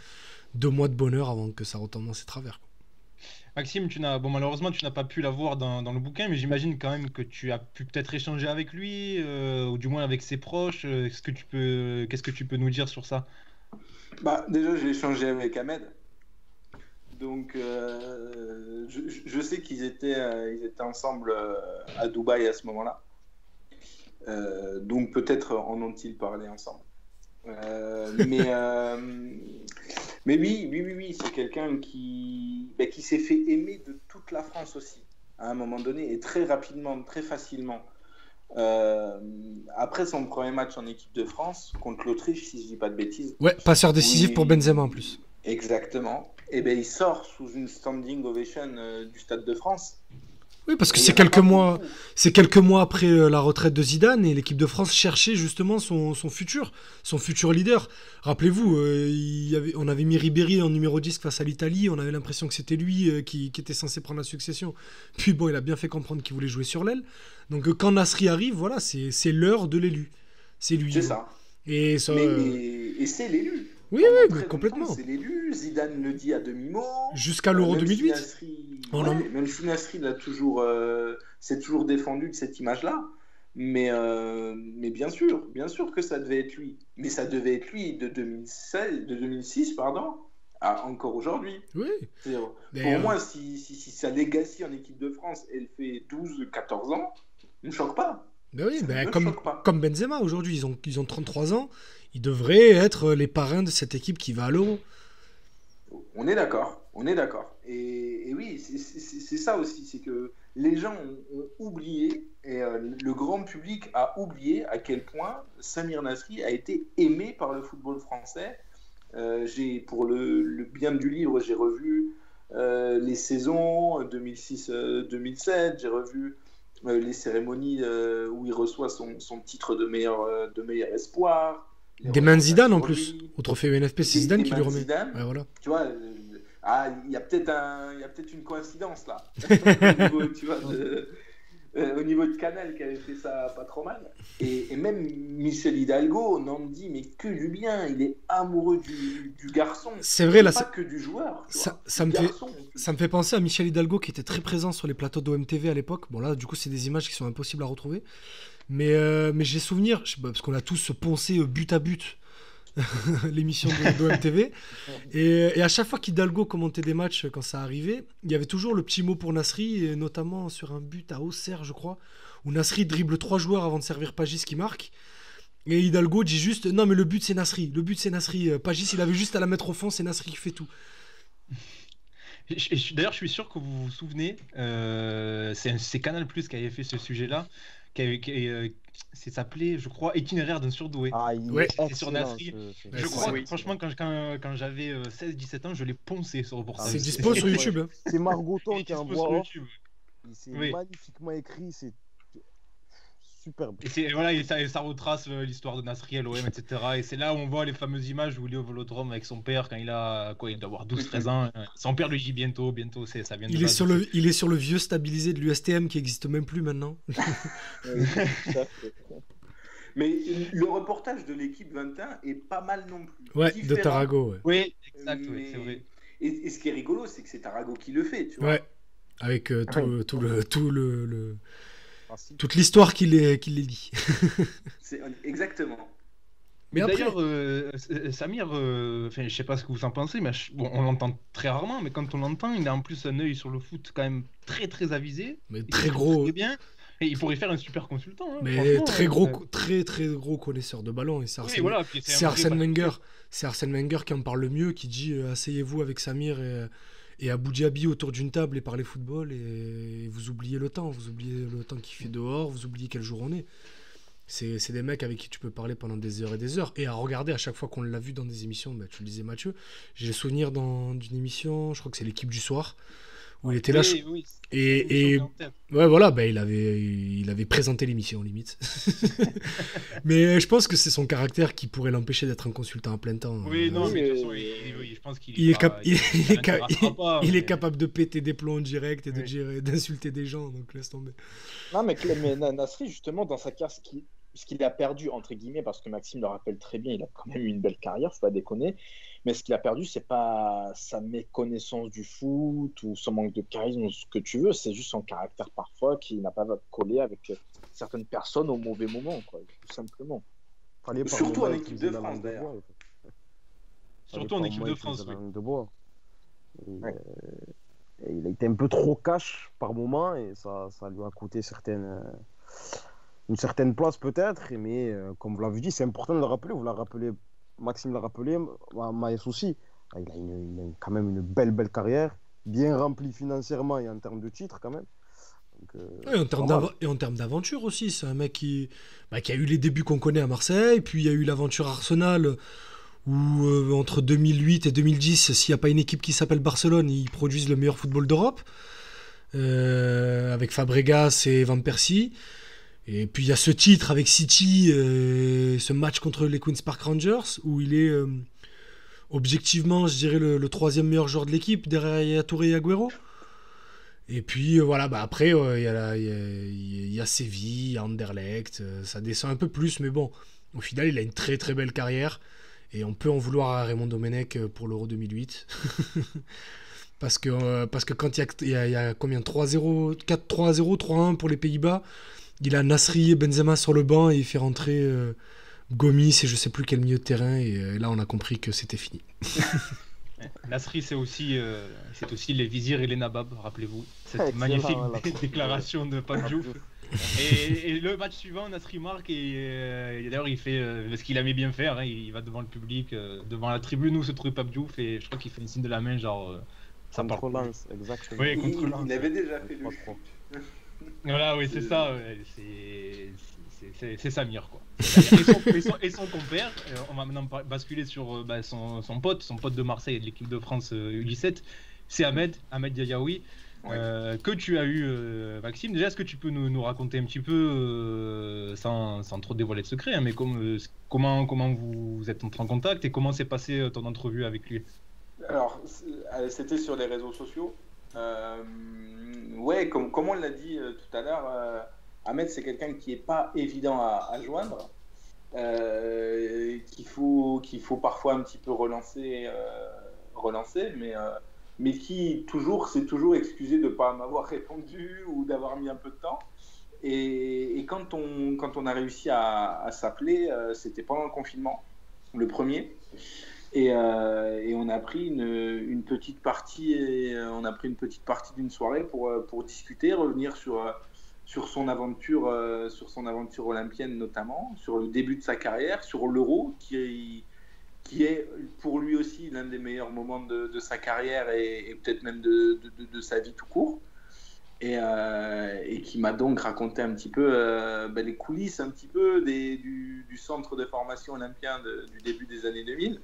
de bonheur avant que ça retombe dans ses travers. Maxime, malheureusement tu n'as pas pu la voir dans le bouquin, mais j'imagine quand même que tu as pu peut-être échanger avec lui, ou du moins avec ses proches. Qu'est-ce que tu peux nous dire sur ça? Déjà, j'ai échangé avec Ahmed. Donc, je sais qu'ils étaient ensemble à Dubaï à ce moment-là. Donc, peut-être en ont-ils parlé ensemble. Mais oui, c'est quelqu'un qui s'est fait aimer de toute la France aussi, à un moment donné, et très rapidement, très facilement. Après son premier match en équipe de France, contre l'Autriche, si je dis pas de bêtises. Ouais, passeur décisif pour Benzema en plus. Exactement. Et il sort sous une standing ovation du Stade de France. Oui, parce que c'est quelques mois après la retraite de Zidane et l'équipe de France cherchait justement son futur leader. Rappelez-vous, on avait mis Ribéry en numéro 10 face à l'Italie, on avait l'impression que c'était lui qui était censé prendre la succession. Puis bon, il a bien fait comprendre qu'il voulait jouer sur l'aile. Donc quand Nasri arrive, voilà, c'est l'heure de l'élu. C'est lui. C'est ça. Et c'est l'élu. Oui, complètement. C'est l'élu. Zidane le dit à demi-mot. Jusqu'à l'Euro 2008. Même si Nasri s'est toujours défendu de cette image-là. Mais bien sûr que ça devait être lui. Mais ça devait être lui de 2006, encore aujourd'hui. Oui. Pour moi, si sa legacy en équipe de France, elle fait 12-14 ans, ne me choque pas. Ben oui, Ça me comme, choque pas. comme Benzema aujourd'hui, ils ont 33 ans, ils devraient être les parrains de cette équipe qui va à l'Euro. On est d'accord, on est d'accord. Et oui, c'est ça aussi, c'est que les gens ont oublié, et le grand public a oublié à quel point Samir Nasri a été aimé par le football français. Pour le bien du livre, j'ai revu les saisons 2006-2007, j'ai revu les cérémonies où il reçoit son titre de meilleur espoir. Des mains de Zidane en plus. Au trophée UNFP, c'est Zidane qui lui remet. Ouais, voilà. Tu vois, il y a peut-être une coïncidence là. au niveau, tu vois, au niveau de Canal qui avait fait ça pas trop mal. Et même Michel Hidalgo, on en dit mais que du bien. Il est amoureux du garçon. C'est vrai, là, pas que du joueur. Ça me fait penser à Michel Hidalgo qui était très présent sur les plateaux d'OMTV à l'époque. Bon là, du coup, c'est des images qui sont impossibles à retrouver. Mais j'ai souvenir, parce qu'on a tous poncé but à but l'émission d'OMTV. Et à chaque fois qu'Hidalgo commentait des matchs quand ça arrivait, il y avait toujours le petit mot pour Nasri, et notamment sur un but à Auxerre, je crois, où Nasri dribble 3 joueurs avant de servir Pagis qui marque. Et Hidalgo dit juste non, mais le but c'est Nasri. Pagis, il avait juste à la mettre au fond, c'est Nasri qui fait tout. D'ailleurs, je suis sûr que vous vous souvenez, c'est Canal+ qui avait fait ce sujet-là. C'est s'appelé, je crois, Itinéraire d'un surdoué. C'est sur Nasri. Je crois, franchement, quand j'avais 16-17 ans, je l'ai poncé ce reportage. C'est dispo sur YouTube. C'est Margoton qui envoie. C'est oui. magnifiquement écrit, c'est superbe. Et ça retrace l'histoire de Nasri à l'OM, etc. Et c'est là où on voit les fameuses images où il est au Vélodrome avec son père quand il doit avoir 12-13 ans. Son père lui dit bientôt, ça vient de il est sur le vieux stabilisé de l'USTM qui n'existe même plus maintenant. Mais le reportage de l'équipe 21 est pas mal non plus. Ouais, différent. De Tarago. Ouais. Oui, exact, c'est vrai. Et ce qui est rigolo, c'est que c'est Tarago qui le fait, tu vois. Ouais, avec toute l'histoire qui les lie. Exactement. Mais d'ailleurs, Samir, je sais pas ce que vous en pensez, mais on l'entend très rarement, mais quand on l'entend, il a en plus un œil sur le foot quand même très très avisé. Mais très gros. Très bien. Et il pourrait faire un super consultant. Hein, mais très gros connaisseur de ballon. Et c'est Arsène Wenger. C'est Arsène Wenger qui en parle le mieux, qui dit asseyez-vous avec Samir et Abou Diaby autour d'une table et parlez football, et vous oubliez le temps. Vous oubliez le temps qu'il fait dehors, vous oubliez quel jour on est. C'est des mecs avec qui tu peux parler pendant des heures et des heures. Et à regarder à chaque fois qu'on l'a vu dans des émissions, tu le disais Mathieu, j'ai le souvenir d'une émission, je crois que c'est l'équipe du soir, où il était là. Oui, ouais, voilà, il avait présenté l'émission limite. Mais je pense que c'est son caractère qui pourrait l'empêcher d'être un consultant à plein temps. Oui, non, mais de toute façon, je pense qu'il il est capable de péter des plombs en direct et d'insulter des gens, donc laisse tomber. Non, mais Nasri, justement, dans sa carrière, ce qu'il a perdu, entre guillemets, parce que Maxime le rappelle très bien, il a quand même eu une belle carrière, faut pas déconner, mais ce qu'il a perdu, c'est pas sa méconnaissance du foot ou son manque de charisme ou ce que tu veux, c'est juste son caractère parfois qui n'a pas collé avec certaines personnes au mauvais moment, quoi, tout simplement. Surtout en équipe de France, d'ailleurs. Surtout en équipe de France, oui. Et il a été un peu trop cash par moment, et ça lui a coûté une certaine place peut-être, mais comme vous l'avez dit, c'est important de le rappeler. Vous l'avez rappelé, Maxime l'a rappelé, Maïs aussi. Il a quand même une belle carrière, bien remplie financièrement et en termes de titres quand même. Donc, et en termes d'aventure aussi, c'est un mec qui a eu les débuts qu'on connaît à Marseille, puis il y a eu l'aventure Arsenal, où entre 2008 et 2010, s'il n'y a pas une équipe qui s'appelle Barcelone, ils produisent le meilleur football d'Europe, avec Fabregas et Van Persie. Et puis il y a ce titre avec City, ce match contre les Queen's Park Rangers, où il est objectivement, je dirais, le 3e meilleur joueur de l'équipe, derrière Yaya Touré et Agüero. Et puis voilà, après, il y a Séville, il y a Anderlecht, ça descend un peu plus, mais bon, au final, il a une très très belle carrière. Et on peut en vouloir à Raymond Domenech pour l'Euro 2008. parce que quand il y a combien 3-0, 4-3-0, 3-1 pour les Pays-Bas, il a Nasri et Benzema sur le banc et il fait rentrer Gomis et je sais plus quel milieu de terrain. Et là, on a compris que c'était fini. Nasri, c'est aussi les vizirs et les nababs, rappelez-vous. Cette magnifique déclaration de Pape Diouf. Et le match suivant, Nasri marque et d'ailleurs il fait ce qu'il aimait bien faire. Hein, il va devant le public, devant la tribune où se trouve Pape Diouf et je crois qu'il fait une signe de la main genre. Ça contre Lens, exactement. Oui, contre Lens. Il avait déjà fait le Voilà, oui, c'est ça. Ouais. C'est Samir, quoi. Et son compère, on va maintenant basculer sur son pote de Marseille et de l'équipe de France U17, c'est Ahmed Diayaoui, que tu as eu, Maxime. Déjà, est-ce que tu peux nous raconter un petit peu, sans trop dévoiler de secret, hein, mais comment vous êtes entrés en contact et comment s'est passée ton entrevue avec lui? Alors, c'était sur les réseaux sociaux. Ouais, comme on l'a dit tout à l'heure, Ahmed, c'est quelqu'un qui n'est pas évident à joindre, qu'il faut parfois un petit peu relancer, mais qui s'est toujours excusé de ne pas m'avoir répondu ou d'avoir mis un peu de temps. Et quand on a réussi à s'appeler, c'était pendant le confinement, le premier. Et on a pris une petite partie d'une soirée pour discuter, revenir sur son aventure olympienne notamment, sur le début de sa carrière, sur l'Euro qui est pour lui aussi l'un des meilleurs moments de sa carrière et peut-être même de sa vie tout court. Et qui m'a donc raconté un petit peu les coulisses un petit peu du centre de formation olympien du début des années 2000.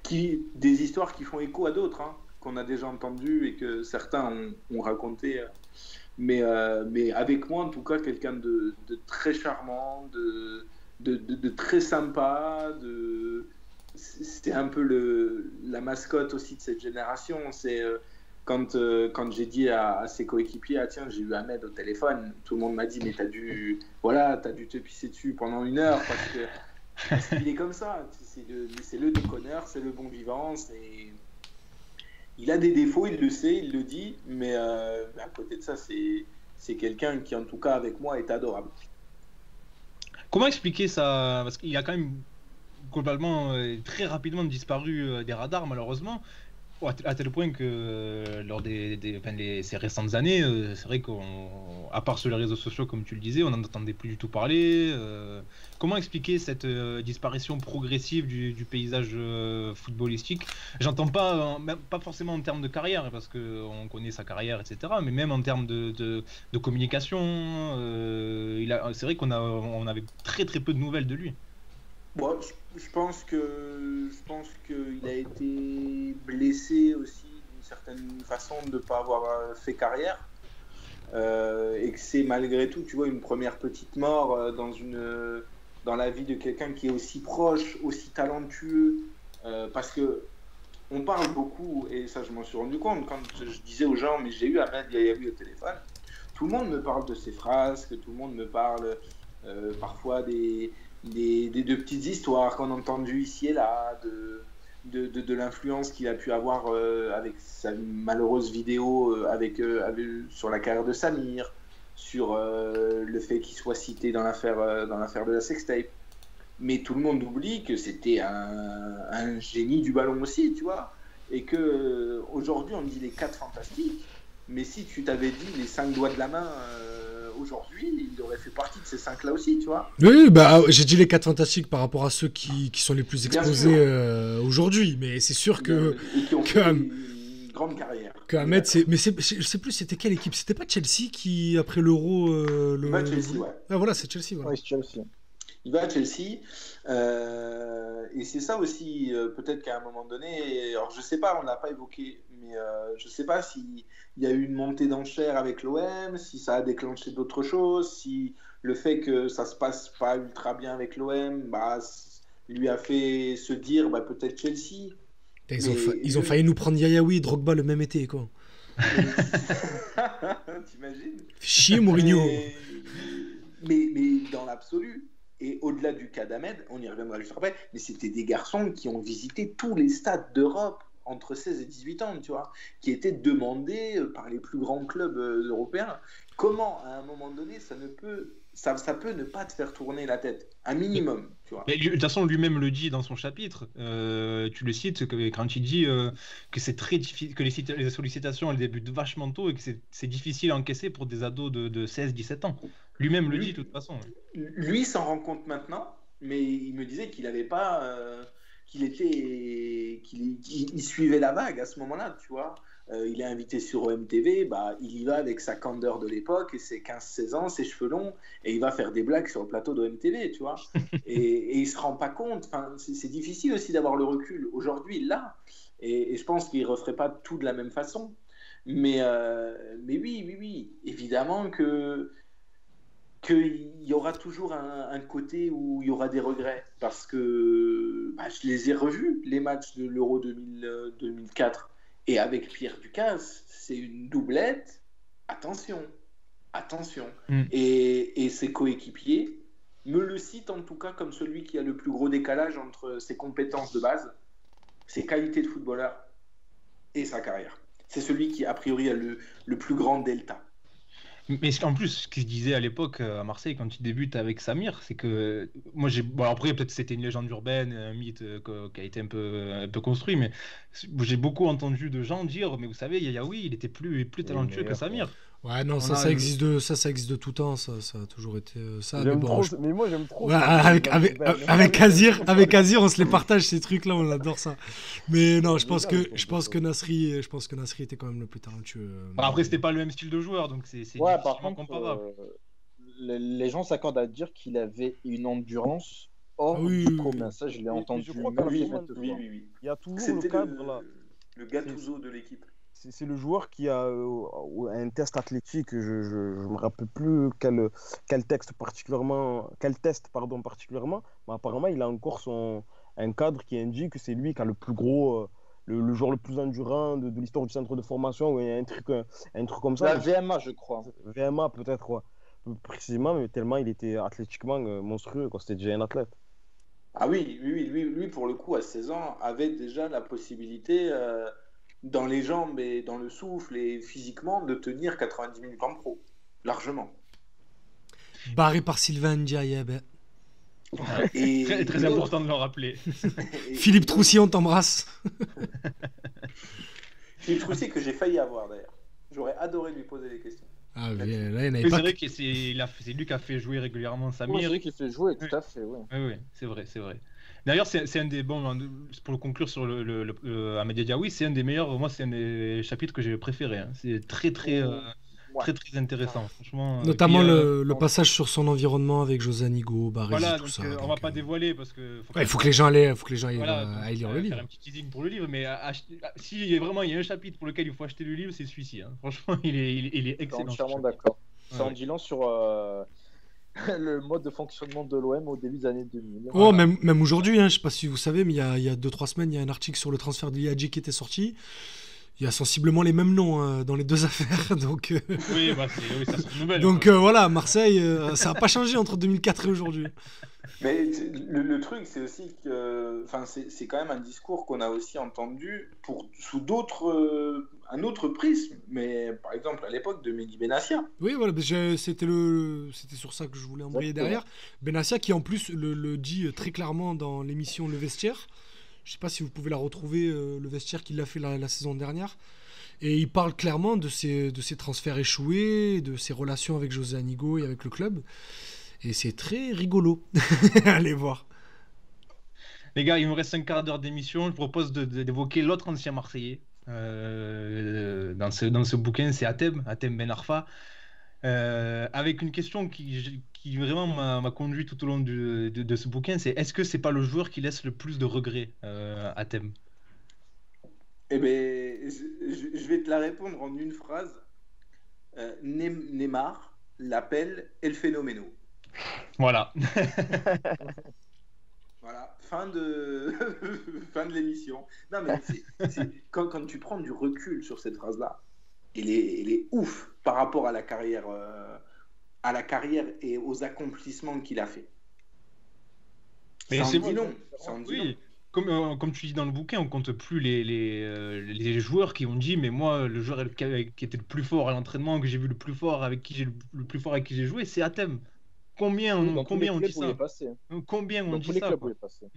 Des histoires qui font écho à d'autres, hein, qu'on a déjà entendues et que certains ont raconté. Mais avec moi, en tout cas, quelqu'un de très charmant, de très sympa. C'est un peu la mascotte aussi de cette génération. C'est quand j'ai dit à ses coéquipiers, tiens, j'ai eu Ahmed au téléphone, tout le monde m'a dit, mais t'as dû te pisser dessus pendant 1 heure parce qu'il est comme ça, c'est le déconneur, c'est le bon vivant, il a des défauts, il le sait, il le dit, mais à côté de ça, c'est quelqu'un qui, en tout cas avec moi, est adorable. Comment expliquer ça? Parce qu'il a quand même globalement très rapidement disparu des radars, malheureusement. À tel point que lors ces récentes années, c'est vrai qu'à part sur les réseaux sociaux, comme tu le disais, on n'en entendait plus du tout parler. Comment expliquer cette disparition progressive du paysage footballistique? J'entends pas forcément en termes de carrière, parce qu'on connaît sa carrière, etc., mais même en termes de communication. C'est vrai qu'on avait très très peu de nouvelles de lui. Bon, je pense qu'il a été blessé aussi d'une certaine façon de ne pas avoir fait carrière et que c'est malgré tout, tu vois, une première petite mort dans la vie de quelqu'un qui est aussi proche, aussi talentueux, parce que on parle beaucoup, et ça je m'en suis rendu compte quand je disais aux gens, mais j'ai eu Ahmed Diayaoui au téléphone, tout le monde me parle de ses frasques, tout le monde me parle parfois des petites histoires qu'on a entendues ici et là, de l'influence qu'il a pu avoir avec sa malheureuse vidéo sur la carrière de Samir, sur le fait qu'il soit cité dans l'affaire de la sextape. Mais tout le monde oublie que c'était un génie du ballon aussi, tu vois, et que aujourd'hui on dit les 4 fantastiques, mais si tu t'avais dit les 5 doigts de la main aujourd'hui, il aurait fait partie de ces 5 là aussi, tu vois. Oui, j'ai dit les 4 fantastiques par rapport à ceux qui sont les plus exposés aujourd'hui, mais c'est sûr que qui ont fait une grande carrière. Que Ahmed, je sais plus c'était quelle équipe, c'était pas Chelsea qui après l'Euro Chelsea, ouais. Ah voilà, c'est Chelsea, voilà. Ouais, c'est Chelsea. Il va à Chelsea, et c'est ça aussi, peut-être qu'à un moment donné, alors je sais pas, on l'a pas évoqué, mais je sais pas s'il y a eu une montée d'enchères avec l'OM, si ça a déclenché d'autres choses, si le fait que ça se passe pas ultra bien avec l'OM, lui a fait se dire peut-être Chelsea. Ils ont failli nous prendre Diayaoui et Drogba le même été, quoi. T'imagines? Chier Mourinho. Mais dans l'absolu, et au-delà du cas d'Ahmed, on y reviendra juste après, mais c'était des garçons qui ont visité tous les stades d'Europe entre 16 et 18 ans, tu vois, qui étaient demandés par les plus grands clubs européens. Comment, à un moment donné, ça ne peut ça peut ne pas te faire tourner la tête, un minimum, tu vois. Mais de toute façon, lui-même le dit dans son chapitre. Tu le cites quand il dit que c'est très difficile, que les sollicitations elles débutent vachement tôt et que c'est difficile à encaisser pour des ados de 16-17 ans. Lui-même le dit de toute façon. Lui s'en rend compte maintenant, mais il me disait qu'il n'avait pas, qu'il suivait la vague à ce moment-là, tu vois. Il est invité sur OMTV, bah, il y va avec sa candeur de l'époque, et ses 15-16 ans, ses cheveux longs, et il va faire des blagues sur le plateau d'OMTV, tu vois. et il se rend pas compte. Enfin, c'est difficile aussi d'avoir le recul. Aujourd'hui, il l'a. Et je pense qu'il ne referait pas tout de la même façon. Mais oui, évidemment qu'il y aura toujours un côté où il y aura des regrets. Parce que je les ai revus, les matchs de l'Euro 2004. Et avec Pierre Ducasse, c'est une doublette. Attention. Et ses coéquipiers me le citent en tout cas comme celui qui a le plus gros décalage entre ses compétences de base, ses qualités de footballeur et sa carrière. C'est celui qui, a priori, a le plus grand delta. Mais en plus, ce qu'il disait à l'époque à Marseille quand il débute avec Samir, c'est que moi après peut-être c'était une légende urbaine, un mythe qui a été un peu construit, mais j'ai beaucoup entendu de gens dire, mais vous savez, Yaoui, il était plus talentueux que Samir. Ouais, non, ça existe de tout temps, ça a toujours été ça. Mais moi j'aime trop. Ouais, avec Azir, on se les partage ces trucs-là, on adore ça. Mais non, je pense que Nasri était quand même le plus talentueux. Après, c'était pas le même style de joueur, donc c'est difficilement comparable. Les gens s'accordent à dire qu'il avait une endurance hors du commun. Ça, je l'ai entendu. Je crois oui. Il y a toujours le cadre là. Le Gattuso de l'équipe. C'est le joueur qui a un test athlétique, je ne me rappelle plus quel test particulièrement, mais apparemment il a encore un cadre qui indique que c'est lui qui a le plus gros, le joueur le plus endurant de l'histoire du centre de formation, ou un truc comme ça. La VMA, je crois. VMA peut-être, ouais. Plus précisément, mais tellement il était athlétiquement monstrueux, quoi. C'était déjà un athlète. Ah oui, lui pour le coup à 16 ans avait déjà la possibilité dans les jambes et dans le souffle et physiquement de tenir 90 minutes en pro, largement. Barré par Sylvain Ndiaye. Très, très important de le rappeler. Philippe Troussier, on t'embrasse. Philippe Troussier que j'ai failli avoir d'ailleurs. J'aurais adoré lui poser des questions. Ah, là, c'est vrai que c'est lui qui a fait jouer régulièrement Samir. C'est lui qui fait jouer, tout à fait. Oui, c'est vrai. D'ailleurs, c'est un des bons, pour le conclure sur Ahmed Diaoui, c'est un des meilleurs, moi c'est un des chapitres que j'ai préféré. Hein. C'est très intéressant, franchement. Notamment le passage sur son environnement avec José Anigo, Baresi, voilà, tout donc, ça. on va pas dévoiler parce que. Il faut que les gens aillent lire le livre. Faire un petit teasing pour le livre, mais si il y a un chapitre pour lequel il faut acheter le livre, c'est celui-ci. Hein. Franchement, il est excellent. Je suis entièrement d'accord. C'est en disant sur le mode de fonctionnement de l'OM au début des années 2000. Oh, voilà. Même aujourd'hui, hein, je sais pas si vous savez, mais il y a 2-3 semaines, il y a un article sur le transfert de Liadji qui était sorti. Il y a sensiblement les mêmes noms dans les deux affaires. Donc, oui, ça se renouvelle. Donc voilà, Marseille, ça n'a pas changé entre 2004 et aujourd'hui. Mais le truc, c'est aussi que c'est quand même un discours qu'on a aussi entendu sous un autre prisme. Mais par exemple, à l'époque de Mehdi Benassia. Oui, voilà, c'était sur ça que je voulais embrayer derrière. Benassia qui en plus le dit très clairement dans l'émission Le Vestiaire. Je ne sais pas si vous pouvez la retrouver, Le Vestiaire qu'il a fait la saison dernière. Et il parle clairement de ses transferts échoués, de ses relations avec José Anigo et avec le club. Et c'est très rigolo. Allez voir. Les gars, il me reste un quart d'heure d'émission. Je propose d'évoquer l'autre ancien Marseillais. Dans ce bouquin, c'est Hatem Ben Arfa. Avec une question qui vraiment m'a conduit tout au long de ce bouquin, c'est est-ce que c'est pas le joueur qui laisse le plus de regrets, Hatem? Eh bien, je vais te la répondre en une phrase. Neymar l'appelle El Phénoméno. Voilà. Voilà, fin de l'émission. Non, mais quand tu prends du recul sur cette phrase-là, elle est ouf par rapport à la carrière et aux accomplissements qu'il a fait. Mais c'est dit long. Oui. Comme tu dis dans le bouquin, on compte plus les joueurs qui ont dit mais moi le joueur qui était le plus fort à l'entraînement, que j'ai vu le plus fort avec qui j'ai joué, c'est Hatem. Combien Oui, on dans tous les clubs dit où il est ça? passé. Combien on Dans dit tous les ça, clubs où quoi. il est passé.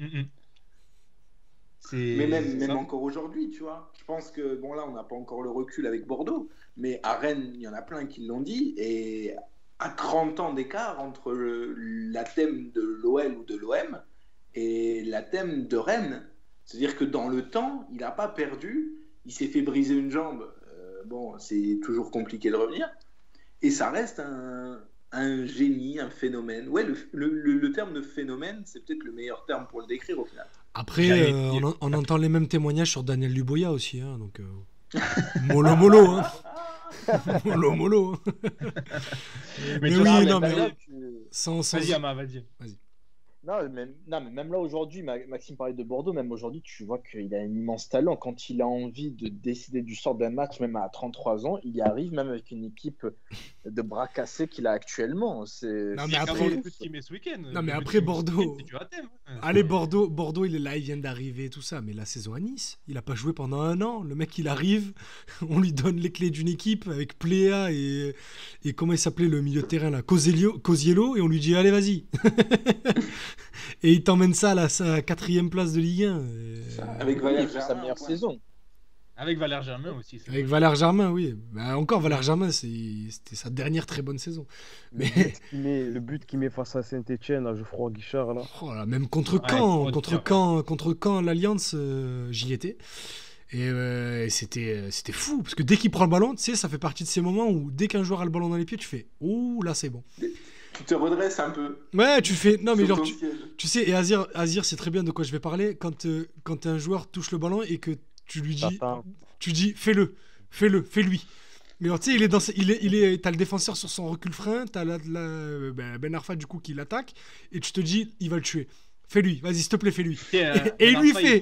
Mais même Ça. encore aujourd'hui, tu vois. Je pense que, bon, là, on n'a pas encore le recul avec Bordeaux, mais à Rennes, il y en a plein qui l'ont dit. Et à 30 ans d'écart entre la thème de l'OL ou de l'OM et la thème de Rennes. C'est-à-dire que dans le temps, il n'a pas perdu. Il s'est fait briser une jambe. Bon, c'est toujours compliqué de revenir. Et ça reste un génie, un phénomène. Ouais, le terme de phénomène, c'est peut-être le meilleur terme pour le décrire au final. Après, on entend les mêmes témoignages sur Daniel Luboya aussi, hein, donc mollo, hein. mollo. Mais oui, non, mais sans... Vas-y, Ama, vas-y. Non, mais même là aujourd'hui, Maxime parlait de Bordeaux, même aujourd'hui, tu vois qu'il a un immense talent. Quand il a envie de décider du sort d'un match, même à 33 ans, il y arrive, même avec une équipe de bras cassés qu'il a actuellement. Non, mais après, le but qu'il met ce week-end. Non, mais après Bordeaux. C'est du ratem. Allez, Bordeaux, il est là, il vient d'arriver, tout ça. Mais la saison à Nice, il a pas joué pendant 1 an. Le mec, il arrive, on lui donne les clés d'une équipe avec Pléa et comment il s'appelait le milieu de terrain là, Cosiello, et on lui dit allez, vas-y. Et il t'emmène ça à sa 4e place de Ligue 1. Avec Valère Germain, sa meilleure saison. Avec Valère Germain aussi. Avec Valère Germain, oui. Bah, encore Valère Germain, c'était sa dernière très bonne saison. Mais le but qu'il met face à Saint-Etienne, à Geoffroy Guichard, là. Oh là, même contre Caen, l'Alliance, j'y étais. Et c'était fou. Parce que dès qu'il prend le ballon, tu sais, ça fait partie de ces moments où dès qu'un joueur a le ballon dans les pieds, tu fais « Ouh, là, c'est bon ». Tu te redresses un peu. Ouais, tu fais... Non, mais genre, tu sais, et Azir, c'est très bien de quoi je vais parler. Quand un joueur touche le ballon et que tu lui dis... Tu dis, fais-lui. Mais alors, tu sais, t'as le défenseur sur son recul-frein, t'as Ben Arfa, du coup, qui l'attaque, et tu te dis, il va le tuer. Fais-lui, vas-y, s'il te plaît, fais-lui. Et il lui fait.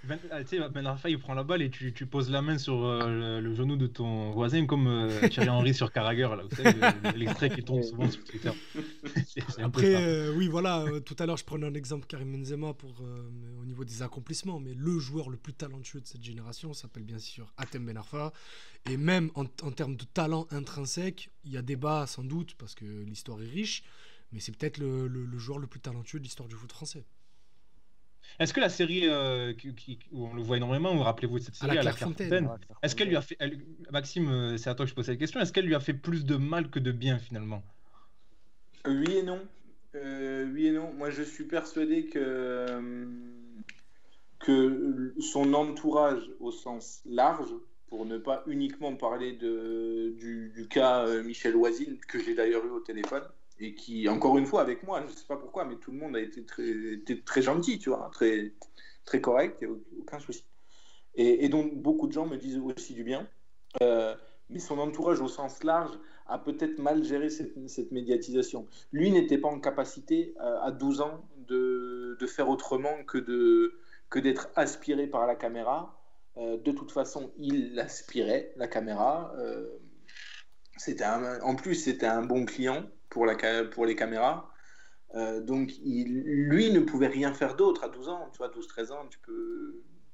Ben Arfa, il prend la balle et tu poses la main sur le genou de ton voisin, comme Thierry Henry sur Carragher, là, vous savez, l'extrait qui tombe souvent sur Twitter. Après, oui, voilà, tout à l'heure, je prenais un exemple Karim Benzema au niveau des accomplissements, mais le joueur le plus talentueux de cette génération s'appelle bien sûr Hatem Ben Arfa. Et même en termes de talent intrinsèque, il y a débat sans doute, parce que l'histoire est riche, mais c'est peut-être le joueur le plus talentueux de l'histoire du foot français. Est-ce que la série où on le voit énormément, vous rappelez-vous de cette série à la Clairefontaine, est-ce qu'elle lui a fait, Maxime, c'est à toi que je pose cette question, est-ce qu'elle lui a fait plus de mal que de bien finalement? Oui et non. Moi, je suis persuadé que son entourage au sens large, pour ne pas uniquement parler du cas Michel Oisine, que j'ai d'ailleurs eu au téléphone, et qui, encore une fois, avec moi, je ne sais pas pourquoi, mais tout le monde a été très gentil, tu vois, très, très correct, il n'y a aucun souci. Et donc, beaucoup de gens me disent aussi du bien. Mais son entourage au sens large a peut-être mal géré cette médiatisation. Lui n'était pas en capacité, à 12 ans, de faire autrement que d'être aspiré par la caméra. De toute façon, il aspirait la caméra. En plus, c'était un bon client pour les caméras. Donc, lui ne pouvait rien faire d'autre à 12 ans. Tu vois, 12-13 ans,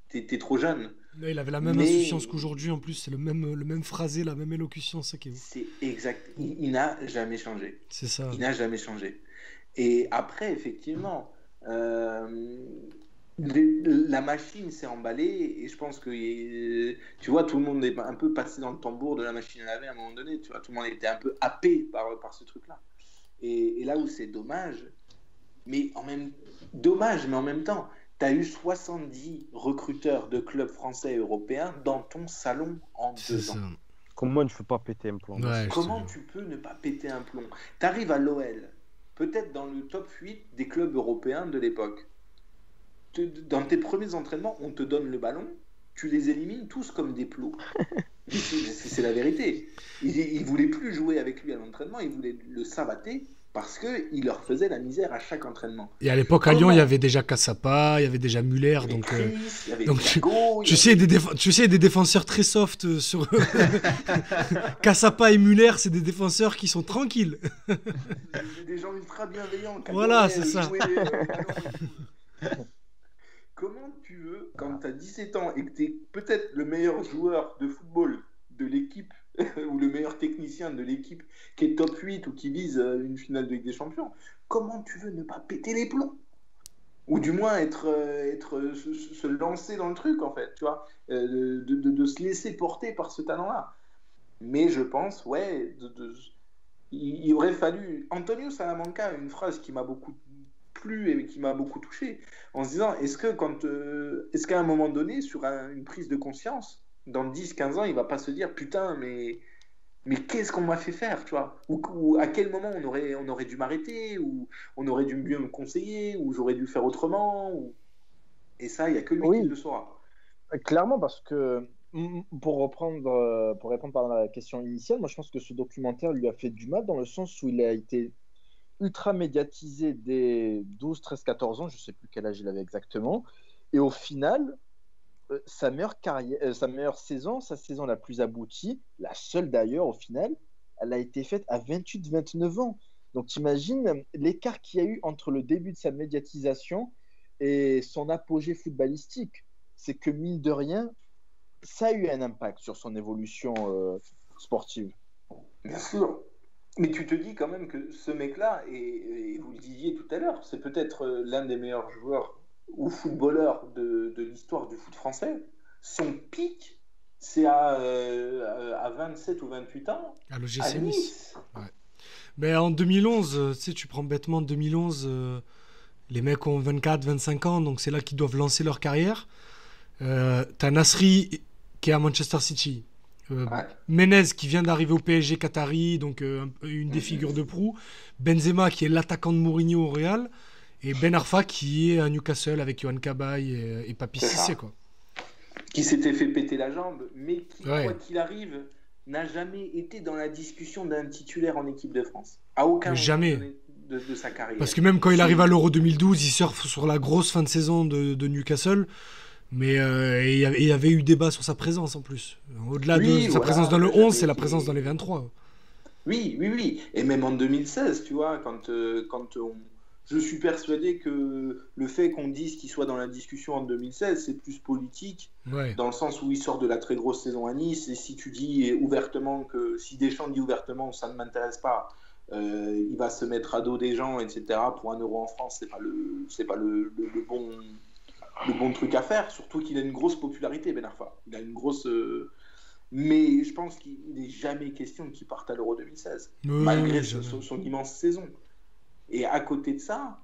t'es trop jeune. Là, il avait la même insouciance qu'aujourd'hui, en plus. C'est le même phrasé, la même élocution. C'est exact. Il n'a jamais changé. C'est ça. Il n'a jamais changé. Et après, effectivement... la machine s'est emballée et je pense que tu vois, tout le monde est un peu passé dans le tambour de la machine à laver à un moment donné, tu vois, tout le monde était un peu happé par ce truc là et là où c'est dommage mais en même temps tu as eu 70 recruteurs de clubs français et européens dans ton salon en 2 ans. Comment tu peux pas péter un plomb? Comment tu peux ne pas péter un plomb? Tu arrives à l'OL, peut-être dans le top 8 des clubs européens de l'époque. Dans tes premiers entraînements, on te donne le ballon, tu les élimines tous comme des plots. C'est la vérité. Ils ne voulaient plus jouer avec lui à l'entraînement, ils voulaient le sabater parce qu'il leur faisait la misère à chaque entraînement. Et à l'époque, à Lyon, il y avait déjà Cassapa, il y avait déjà Muller. Tu sais, des défenseurs très soft sur... Cassapa et Muller, c'est des défenseurs qui sont tranquilles. Des gens ultra bienveillants. Voilà, c'est ça. Comment tu veux, quand tu as 17 ans et que tu es peut-être le meilleur joueur de football de l'équipe ou le meilleur technicien technicien de l'équipe qui est top 8 ou qui vise une finale de Ligue des Champions, comment tu veux ne pas péter les plombs? Ou du moins se lancer dans le truc, en fait, tu vois, de se laisser porter par ce talent-là. Mais je pense, il aurait fallu... Antonio Salamanca a une phrase qui m'a beaucoup plu et qui m'a beaucoup touché, en se disant, est-ce qu'à un moment donné, sur une prise de conscience, dans 10-15 ans, il ne va pas se dire, putain, mais qu'est-ce qu'on m'a fait faire, tu vois, ou à quel moment on aurait dû m'arrêter, ou on aurait dû mieux me conseiller, ou j'aurais dû faire autrement, et ça, il n'y a que lui qui le saura. Clairement, parce que pour répondre à la question initiale, moi je pense que ce documentaire lui a fait du mal dans le sens où il a été ultra médiatisé dès 12, 13, 14 ans, je ne sais plus quel âge il avait exactement, et au final, sa meilleure saison, sa saison la plus aboutie, la seule d'ailleurs au final, elle a été faite à 28-29 ans. Donc t'imagines l'écart qu'il y a eu entre le début de sa médiatisation et son apogée footballistique. C'est que mine de rien, ça a eu un impact sur son évolution sportive. Bien sûr. Mais tu te dis quand même que ce mec-là, et vous le disiez tout à l'heure, c'est peut-être l'un des meilleurs joueurs ou footballeurs de l'histoire du foot français. Son pic, c'est à 27 ou 28 ans. À l'OGC Nice. Ouais. Mais en 2011, tu prends bêtement 2011, les mecs ont 24, 25 ans, donc c'est là qu'ils doivent lancer leur carrière. T'as Nasri qui est à Manchester City. Menez qui vient d'arriver au PSG Qatari, donc une des figures de proue. Benzema qui est l'attaquant de Mourinho au Real. Et Ben Arfa qui est à Newcastle avec Yohan Cabaye et Papi Cissé, quoi. Qui s'était fait péter la jambe, mais qui, quoi qu'il arrive, n'a jamais été dans la discussion d'un titulaire en équipe de France. À aucun moment de sa carrière. Parce que même quand il arrive à l'Euro 2012, il surfe sur la grosse fin de saison de Newcastle. Mais il y avait eu débat sur sa présence en plus. Au-delà de sa présence dans le 11, c'est la présence dans les 23. Oui. Et même en 2016, tu vois, je suis persuadé que le fait qu'on dise qu'il soit dans la discussion en 2016, c'est plus politique, dans le sens où il sort de la très grosse saison à Nice, et si tu dis ouvertement si Deschamps dit ouvertement ça ne m'intéresse pas, il va se mettre à dos des gens, etc. Pour 1 euro en France, c'est pas le bon truc à faire, surtout qu'il a une grosse popularité, Ben Arfa. Il a une grosse... Mais je pense qu'il n'est jamais question qu'il parte à l'Euro 2016, malgré son immense saison. Et à côté de ça,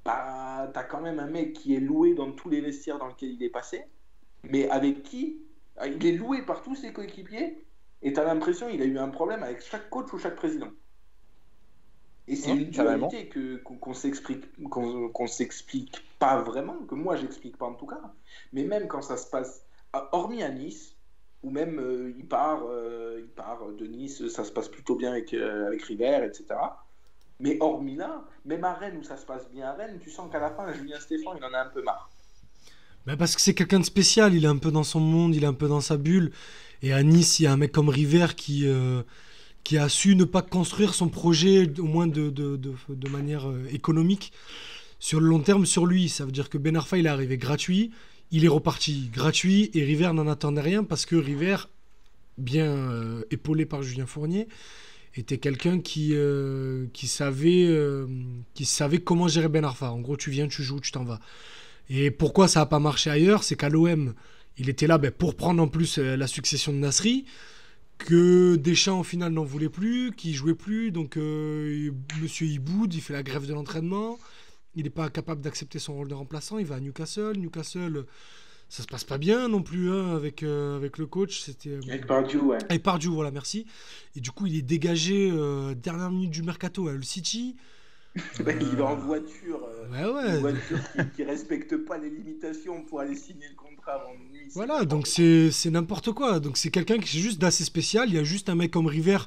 t'as quand même un mec qui est loué dans tous les vestiaires dans lesquels il est passé, mais avec qui il est loué par tous ses coéquipiers, et t'as l'impression qu'il a eu un problème avec chaque coach ou chaque président. Et c'est une dualité qu'on s'explique pas vraiment, que moi j'explique pas en tout cas, mais même quand ça se passe, hormis à Nice, où même il part de Nice, ça se passe plutôt bien avec River, etc. Mais hormis là, même à Rennes où ça se passe bien à Rennes, tu sens qu'à la fin, Julien Stéphan, il en a un peu marre. Parce que c'est quelqu'un de spécial, il est un peu dans son monde, il est un peu dans sa bulle. Et à Nice, il y a un mec comme River qui a su ne pas construire son projet, au moins de manière économique, sur le long terme sur lui. Ça veut dire que Ben Arfa, il est arrivé gratuit, il est reparti gratuit, et River n'en attendait rien parce que River, bien épaulé par Julien Fournier, était quelqu'un qui savait comment gérer Ben Arfa. En gros, tu viens, tu joues, tu t'en vas. Et pourquoi ça n'a pas marché ailleurs, c'est qu'à l'OM, il était là pour prendre en plus la succession de Nasri, que Deschamps au final n'en voulait plus, qu'il jouait plus, donc monsieur il boude, il fait la grève de l'entraînement, il n'est pas capable d'accepter son rôle de remplaçant, il va à Newcastle, ça se passe pas bien non plus avec le coach, c'était avec Pardew, ouais. Avec Pardew, voilà, merci. Et du coup, il est dégagé dernière minute du mercato à Hull City. Il va en voiture, une voiture qui respecte pas les limitations pour aller signer le contrat avant nuit. Voilà, donc c'est n'importe quoi. Donc c'est quelqu'un qui est juste d'assez spécial. Il y a juste un mec comme River,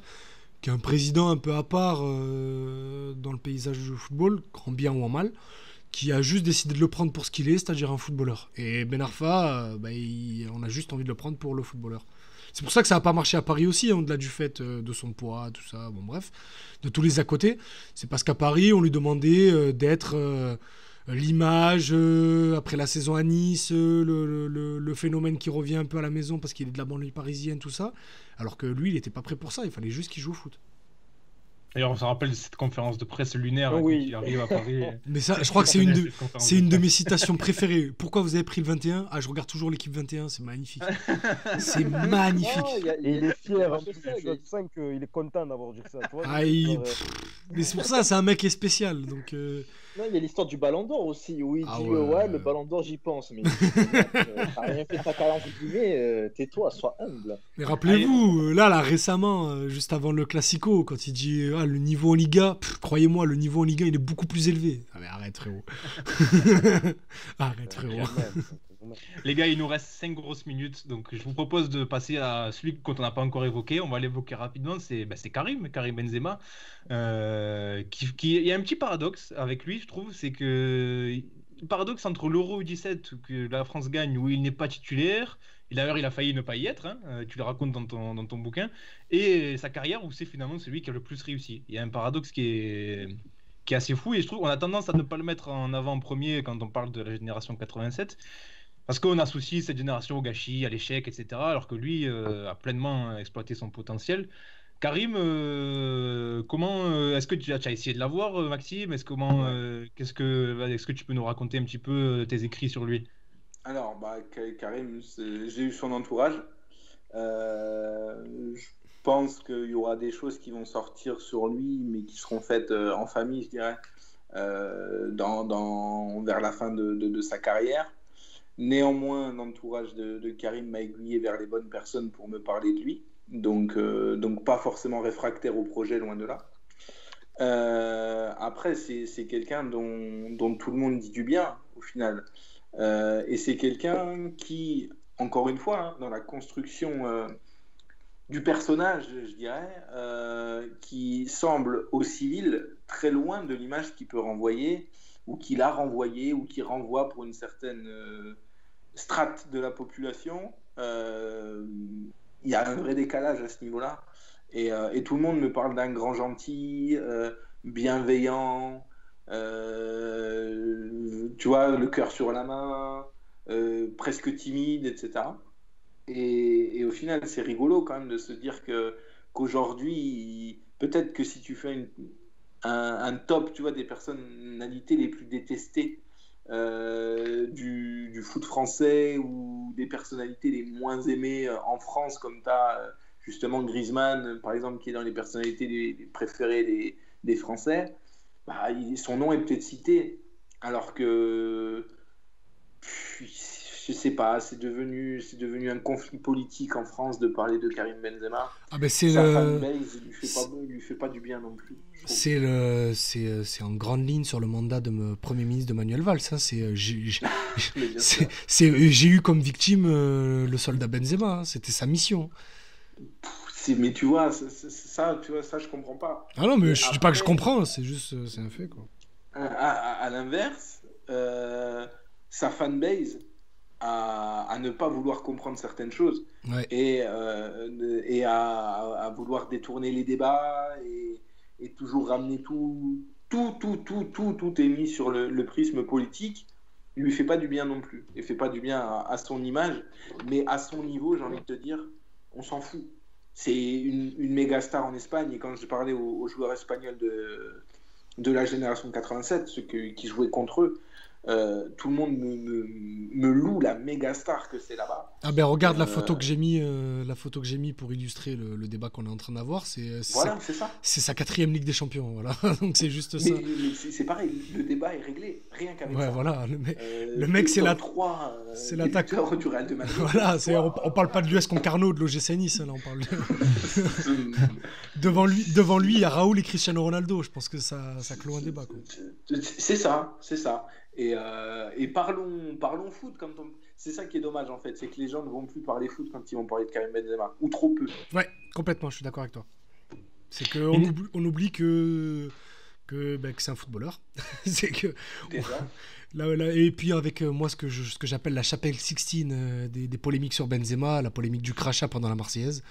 qui est un président un peu à part dans le paysage du football, en bien ou en mal, qui a juste décidé de le prendre pour ce qu'il est, c'est-à-dire un footballeur. Et Ben Arfa, on a juste envie de le prendre pour le footballeur. C'est pour ça que ça n'a pas marché à Paris aussi, au-delà du fait de son poids, tout ça, bon bref, de tous les à côté. C'est parce qu'à Paris, on lui demandait d'être l'image, après la saison à Nice, le phénomène qui revient un peu à la maison parce qu'il est de la banlieue parisienne, tout ça. Alors que lui, il n'était pas prêt pour ça, il fallait juste qu'il joue au foot. D'ailleurs, on se rappelle de cette conférence de presse lunaire Oui. quand il arrive à Paris. Mais ça, je crois que c'est une de mes citations préférées. Pourquoi vous avez pris le 21 ? Ah, je regarde toujours l'équipe 21, c'est magnifique. C'est magnifique. Non, Et il est fier, en c'est plus. ça, Tu sens qu'il est content d'avoir dit ça. Tu vois, Ah, mais c'est pour ça, c'est un mec qui est spécial. Donc, Non, il y a l'histoire du Ballon d'Or aussi, où il Ah dit ouais. ouais, le Ballon d'Or, j'y pense. Mais t'as rien fait de ta carrière, entre guillemets, tais-toi, sois humble. Mais rappelez-vous, là, récemment, juste avant le Classico, quand il dit le niveau en Liga, croyez-moi, le niveau en Liga, il est beaucoup plus élevé. Ah, mais arrête, frérot. Arrête, frérot. Les gars, il nous reste 5 grosses minutes, donc je vous propose de passer à celui qu'on n'a pas encore évoqué. On va l'évoquer rapidement, c'est Karim Benzema. Il y a un petit paradoxe avec lui, je trouve, c'est que le paradoxe entre l'Euro U17 que la France gagne où il n'est pas titulaire, et d'ailleurs il a failli ne pas y être, tu le racontes dans ton bouquin, et sa carrière où c'est finalement celui qui a le plus réussi. Il y a un paradoxe qui est assez fou, et je trouve qu'on a tendance à ne pas le mettre en avant en premier quand on parle de la génération 87. Parce qu'on associe cette génération au gâchis, à l'échec, etc. Alors que lui a pleinement exploité son potentiel. Karim, comment est-ce que tu as essayé de l'avoir, Maxime ? Est-ce que tu peux nous raconter un petit peu tes écrits sur lui ? Alors, Karim, j'ai eu son entourage. Je pense qu'il y aura des choses qui vont sortir sur lui, mais qui seront faites en famille, je dirais, vers la fin de sa carrière. Néanmoins, l'entourage de Karim m'a aiguillé vers les bonnes personnes pour me parler de lui. Donc pas forcément réfractaire au projet, loin de là. Après, c'est quelqu'un dont tout le monde dit du bien, au final. Et c'est quelqu'un qui, encore une fois, dans la construction du personnage, je dirais, qui semble au civil très loin de l'image qu'il peut renvoyer, ou qu'il a renvoyé, ou qui renvoie pour une certaine strate de la population. Il y a un vrai décalage à ce niveau-là. Et tout le monde me parle d'un grand gentil, bienveillant, tu vois, le cœur sur la main, presque timide, etc. Et au final, c'est rigolo quand même de se dire qu'aujourd'hui, peut-être que si tu fais un top, tu vois, des personnalités les plus détestées du foot français, ou des personnalités les moins aimées en France, comme tu as justement Griezmann, par exemple, qui est dans les personnalités les préférées des Français, son nom est peut-être cité, alors que je sais pas, c'est devenu un conflit politique en France de parler de Karim Benzema. Sa fanbase lui fait pas du bien non plus. C'est en grande ligne sur le mandat de Premier ministre de Manuel Valls. J'ai eu comme victime le soldat Benzema. C'était sa mission. Mais tu vois, ça je comprends pas. Ah non, mais je dis pas que je comprends. C'est juste, c'est un fait, quoi. À l'inverse, sa fanbase à ne pas vouloir comprendre certaines choses, ouais. et à vouloir détourner les débats, et toujours ramener tout est mis sur le prisme politique. Il lui fait pas du bien non plus. Il fait pas du bien à son image, mais à son niveau, j'ai envie de te dire, on s'en fout. C'est une méga star en Espagne, et quand je parlais aux joueurs espagnols de la génération 87, ceux qui jouaient contre eux, tout le monde me loue la méga star que c'est là-bas. Ah ben regarde la photo que j'ai mis pour illustrer le débat qu'on est en train d'avoir. C'est ça. C'est sa 4e Ligue des Champions, voilà. Donc c'est juste ça. Mais c'est pareil, le débat est réglé, rien qu'avec ça. Voilà, le mec c'est l'attaquant du Real de Madrid. Voilà, on parle pas de l'US Concarneau, de l'OGC Nice, là on parle devant lui il y a Raoul et Cristiano Ronaldo. Je pense que ça clôt un débat, quoi. C'est ça. Et parlons foot. C'est ça qui est dommage, en fait, c'est que les gens ne vont plus parler foot quand ils vont parler de Karim Benzema, ou trop peu. Ouais, complètement, je suis d'accord avec toi. C'est qu'on oublie que c'est un footballeur. C'est que là, et puis avec moi ce que j'appelle la chapelle Sixtine des polémiques sur Benzema, la polémique du crachat pendant la Marseillaise,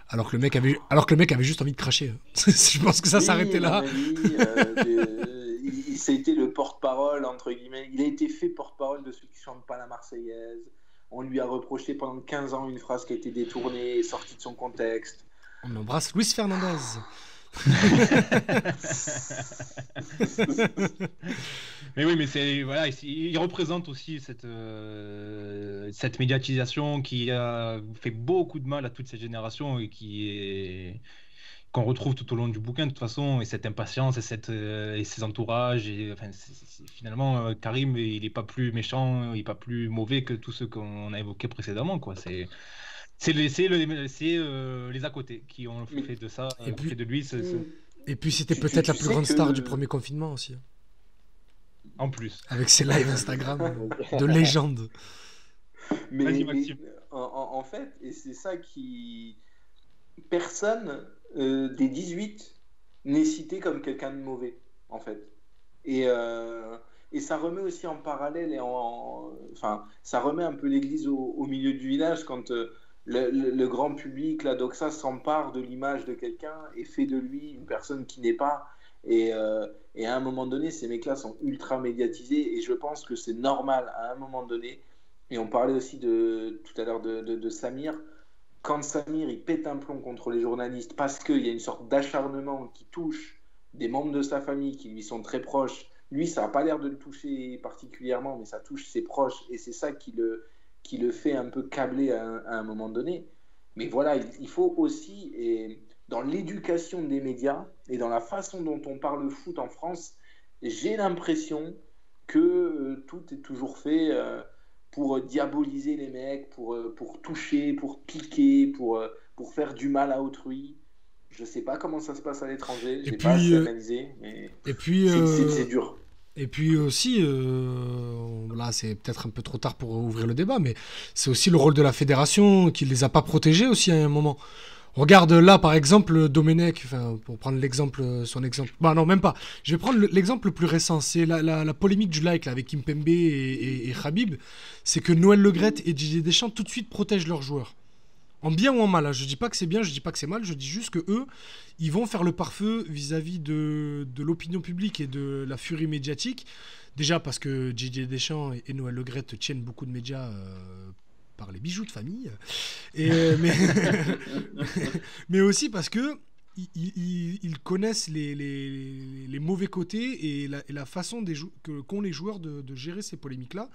alors que le mec avait juste envie de cracher. Je pense que ça s'arrêtait là. c'était le porte-parole, entre guillemets. Il a été fait porte-parole de ceux qui ne chantent pas la Marseillaise. On lui a reproché pendant 15 ans une phrase qui a été détournée et sortie de son contexte. On embrasse Luis Fernandez. Mais oui, mais voilà, il représente aussi cette médiatisation qui a fait beaucoup de mal à toute cette génération et qu'on retrouve tout au long du bouquin de toute façon, et cette impatience et ses entourages. Finalement, Karim, il n'est pas plus méchant, il n'est pas plus mauvais que tous ceux qu'on a évoqués précédemment, quoi. C'est les à côté qui ont fait de ça, fait de lui. Et puis c'était peut-être la plus grande star du premier confinement aussi. En plus. Avec ses lives Instagram de légende. Mais en fait, et c'est ça qui... Personne des 18 n'est cité comme quelqu'un de mauvais, en fait. Et ça remet aussi en parallèle, enfin, ça remet un peu l'église au milieu du village quand le grand public, la doxa, s'empare de l'image de quelqu'un et fait de lui une personne qui n'est pas. Et à un moment donné, ces mecs-là sont ultra médiatisés, et je pense que c'est normal à un moment donné. Et on parlait aussi tout à l'heure de Samir. Quand Samir il pète un plomb contre les journalistes parce qu'il y a une sorte d'acharnement qui touche des membres de sa famille qui lui sont très proches, lui ça n'a pas l'air de le toucher particulièrement, mais ça touche ses proches, et c'est ça qui le fait un peu câbler à un moment donné. Mais voilà, il faut aussi, et dans l'éducation des médias et dans la façon dont on parle foot en France, j'ai l'impression que tout est toujours fait pour diaboliser les mecs, pour toucher, pour piquer, pour faire du mal à autrui. Je sais pas comment ça se passe à l'étranger, j'ai pas assez analysé, mais c'est dur. Et puis aussi, là c'est peut-être un peu trop tard pour ouvrir le débat, mais c'est aussi le rôle de la fédération qui les a pas protégés aussi à un moment. Regarde là par exemple Domenech, pour prendre son exemple. Bah non, même pas. Je vais prendre l'exemple le plus récent, c'est la polémique du like là, avec Kimpembe et Khabib. C'est que Noël Le Graët et Didier Deschamps tout de suite protègent leurs joueurs. En bien ou en mal, hein. Je dis pas que c'est bien, je dis pas que c'est mal, je dis juste que eux, ils vont faire le pare-feu vis-à-vis de l'opinion publique et de la furie médiatique. Déjà parce que Didier Deschamps et Noël Le Graët tiennent beaucoup de médias par les bijoux de famille, mais aussi parce que ils connaissent les mauvais côtés et la façon qu'ont les joueurs de gérer ces polémiques-là.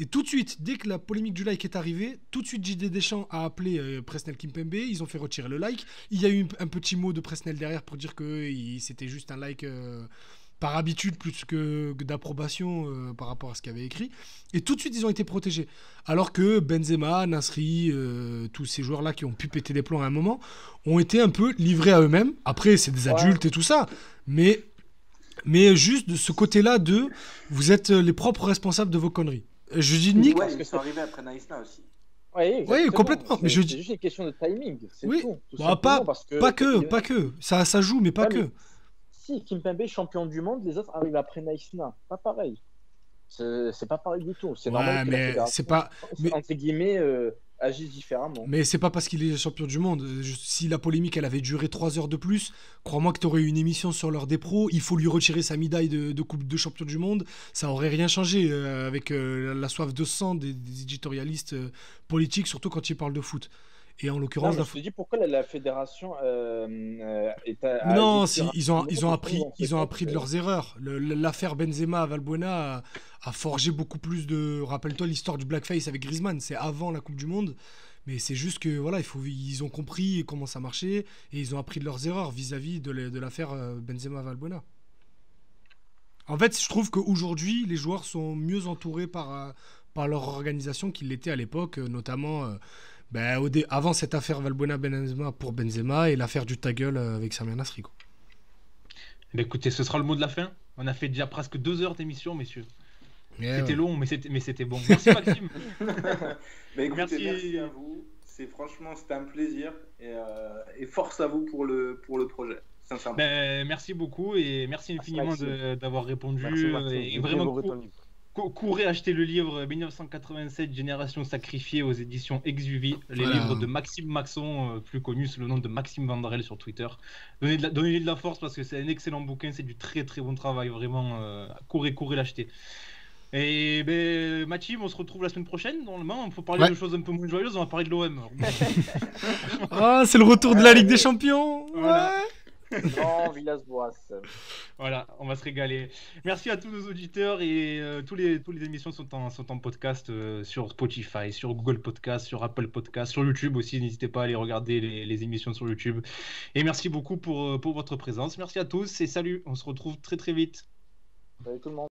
Et tout de suite, dès que la polémique du like est arrivée, tout de suite Didier Deschamps a appelé Presnel Kimpembe, ils ont fait retirer le like. Il y a eu un petit mot de Presnel derrière pour dire que c'était juste un like par habitude plus que d'approbation par rapport à ce qu'il avait écrit. Et tout de suite, ils ont été protégés. Alors que Benzema, Nasri, tous ces joueurs-là qui ont pu péter des plombs à un moment, ont été un peu livrés à eux-mêmes. Après, c'est des adultes et tout ça, mais juste de ce côté-là vous êtes les propres responsables de vos conneries. Je dis Nick. Ouais, parce que c'est arrivé après Naïsna aussi. Oui, complètement. Mais c'est juste une question de timing. C'est tout pas que. Ça joue, mais pas que. Si Kimpembe champion du monde, les autres arrivent après Naïsna. Pas pareil. C'est pas pareil du tout. C'est normal que la fédération, entre guillemets, agisse différemment. Mais c'est pas parce qu'il est champion du monde. Si la polémique elle avait duré 3 heures de plus, crois-moi que tu aurais eu une émission sur l'heure des pros. Il faut lui retirer sa médaille de coupe de champion du monde. Ça aurait rien changé avec la soif de sang des éditorialistes politiques, surtout quand ils parlent de foot. Et en l'occurrence, je te dis pourquoi la fédération est à. Non, ils ont appris de leurs erreurs. L'affaire Benzema à Valbuena a forgé beaucoup plus de. Rappelle-toi l'histoire du blackface avec Griezmann, c'est avant la Coupe du Monde. Mais c'est juste que voilà, ils ont compris comment ça marchait et ils ont appris de leurs erreurs vis-à-vis de l'affaire Benzema à Valbuena. En fait, je trouve qu'aujourd'hui, les joueurs sont mieux entourés par leur organisation qu'ils l'étaient à l'époque, notamment. Avant cette affaire Valbuena-Benzema pour Benzema et l'affaire du ta gueule avec Samir Nasri. Écoutez, ce sera le mot de la fin. On a fait déjà presque 2 heures d'émission, messieurs. C'était long, mais c'était bon. Merci Maxime. Écoutez, merci à vous. C'était un plaisir et force à vous pour le projet. Merci beaucoup et merci infiniment d'avoir répondu. Merci, et vraiment Courez acheter le livre 1987 Génération sacrifiée aux éditions Exuvie, les Voilà. livres de Maxime Maxon, plus connu sous le nom de Maxime Vandrel sur Twitter. Donnez-lui de la force parce que c'est un excellent bouquin, c'est du très très bon travail, vraiment. Courez l'acheter. Et ben, Maxime, on se retrouve la semaine prochaine. Normalement, il faut parler de choses un peu moins joyeuses, on va parler de l'OM. Ah, c'est le retour de la Ligue des Champions. Voilà. Non, Villas-Boas. Voilà, on va se régaler. Merci à tous nos auditeurs et tous les émissions sont en podcast sur Spotify, sur Google Podcast, sur Apple Podcast, sur YouTube aussi. N'hésitez pas à aller regarder les émissions sur YouTube. Et merci beaucoup pour votre présence. Merci à tous et salut. On se retrouve très très vite. Salut tout le monde.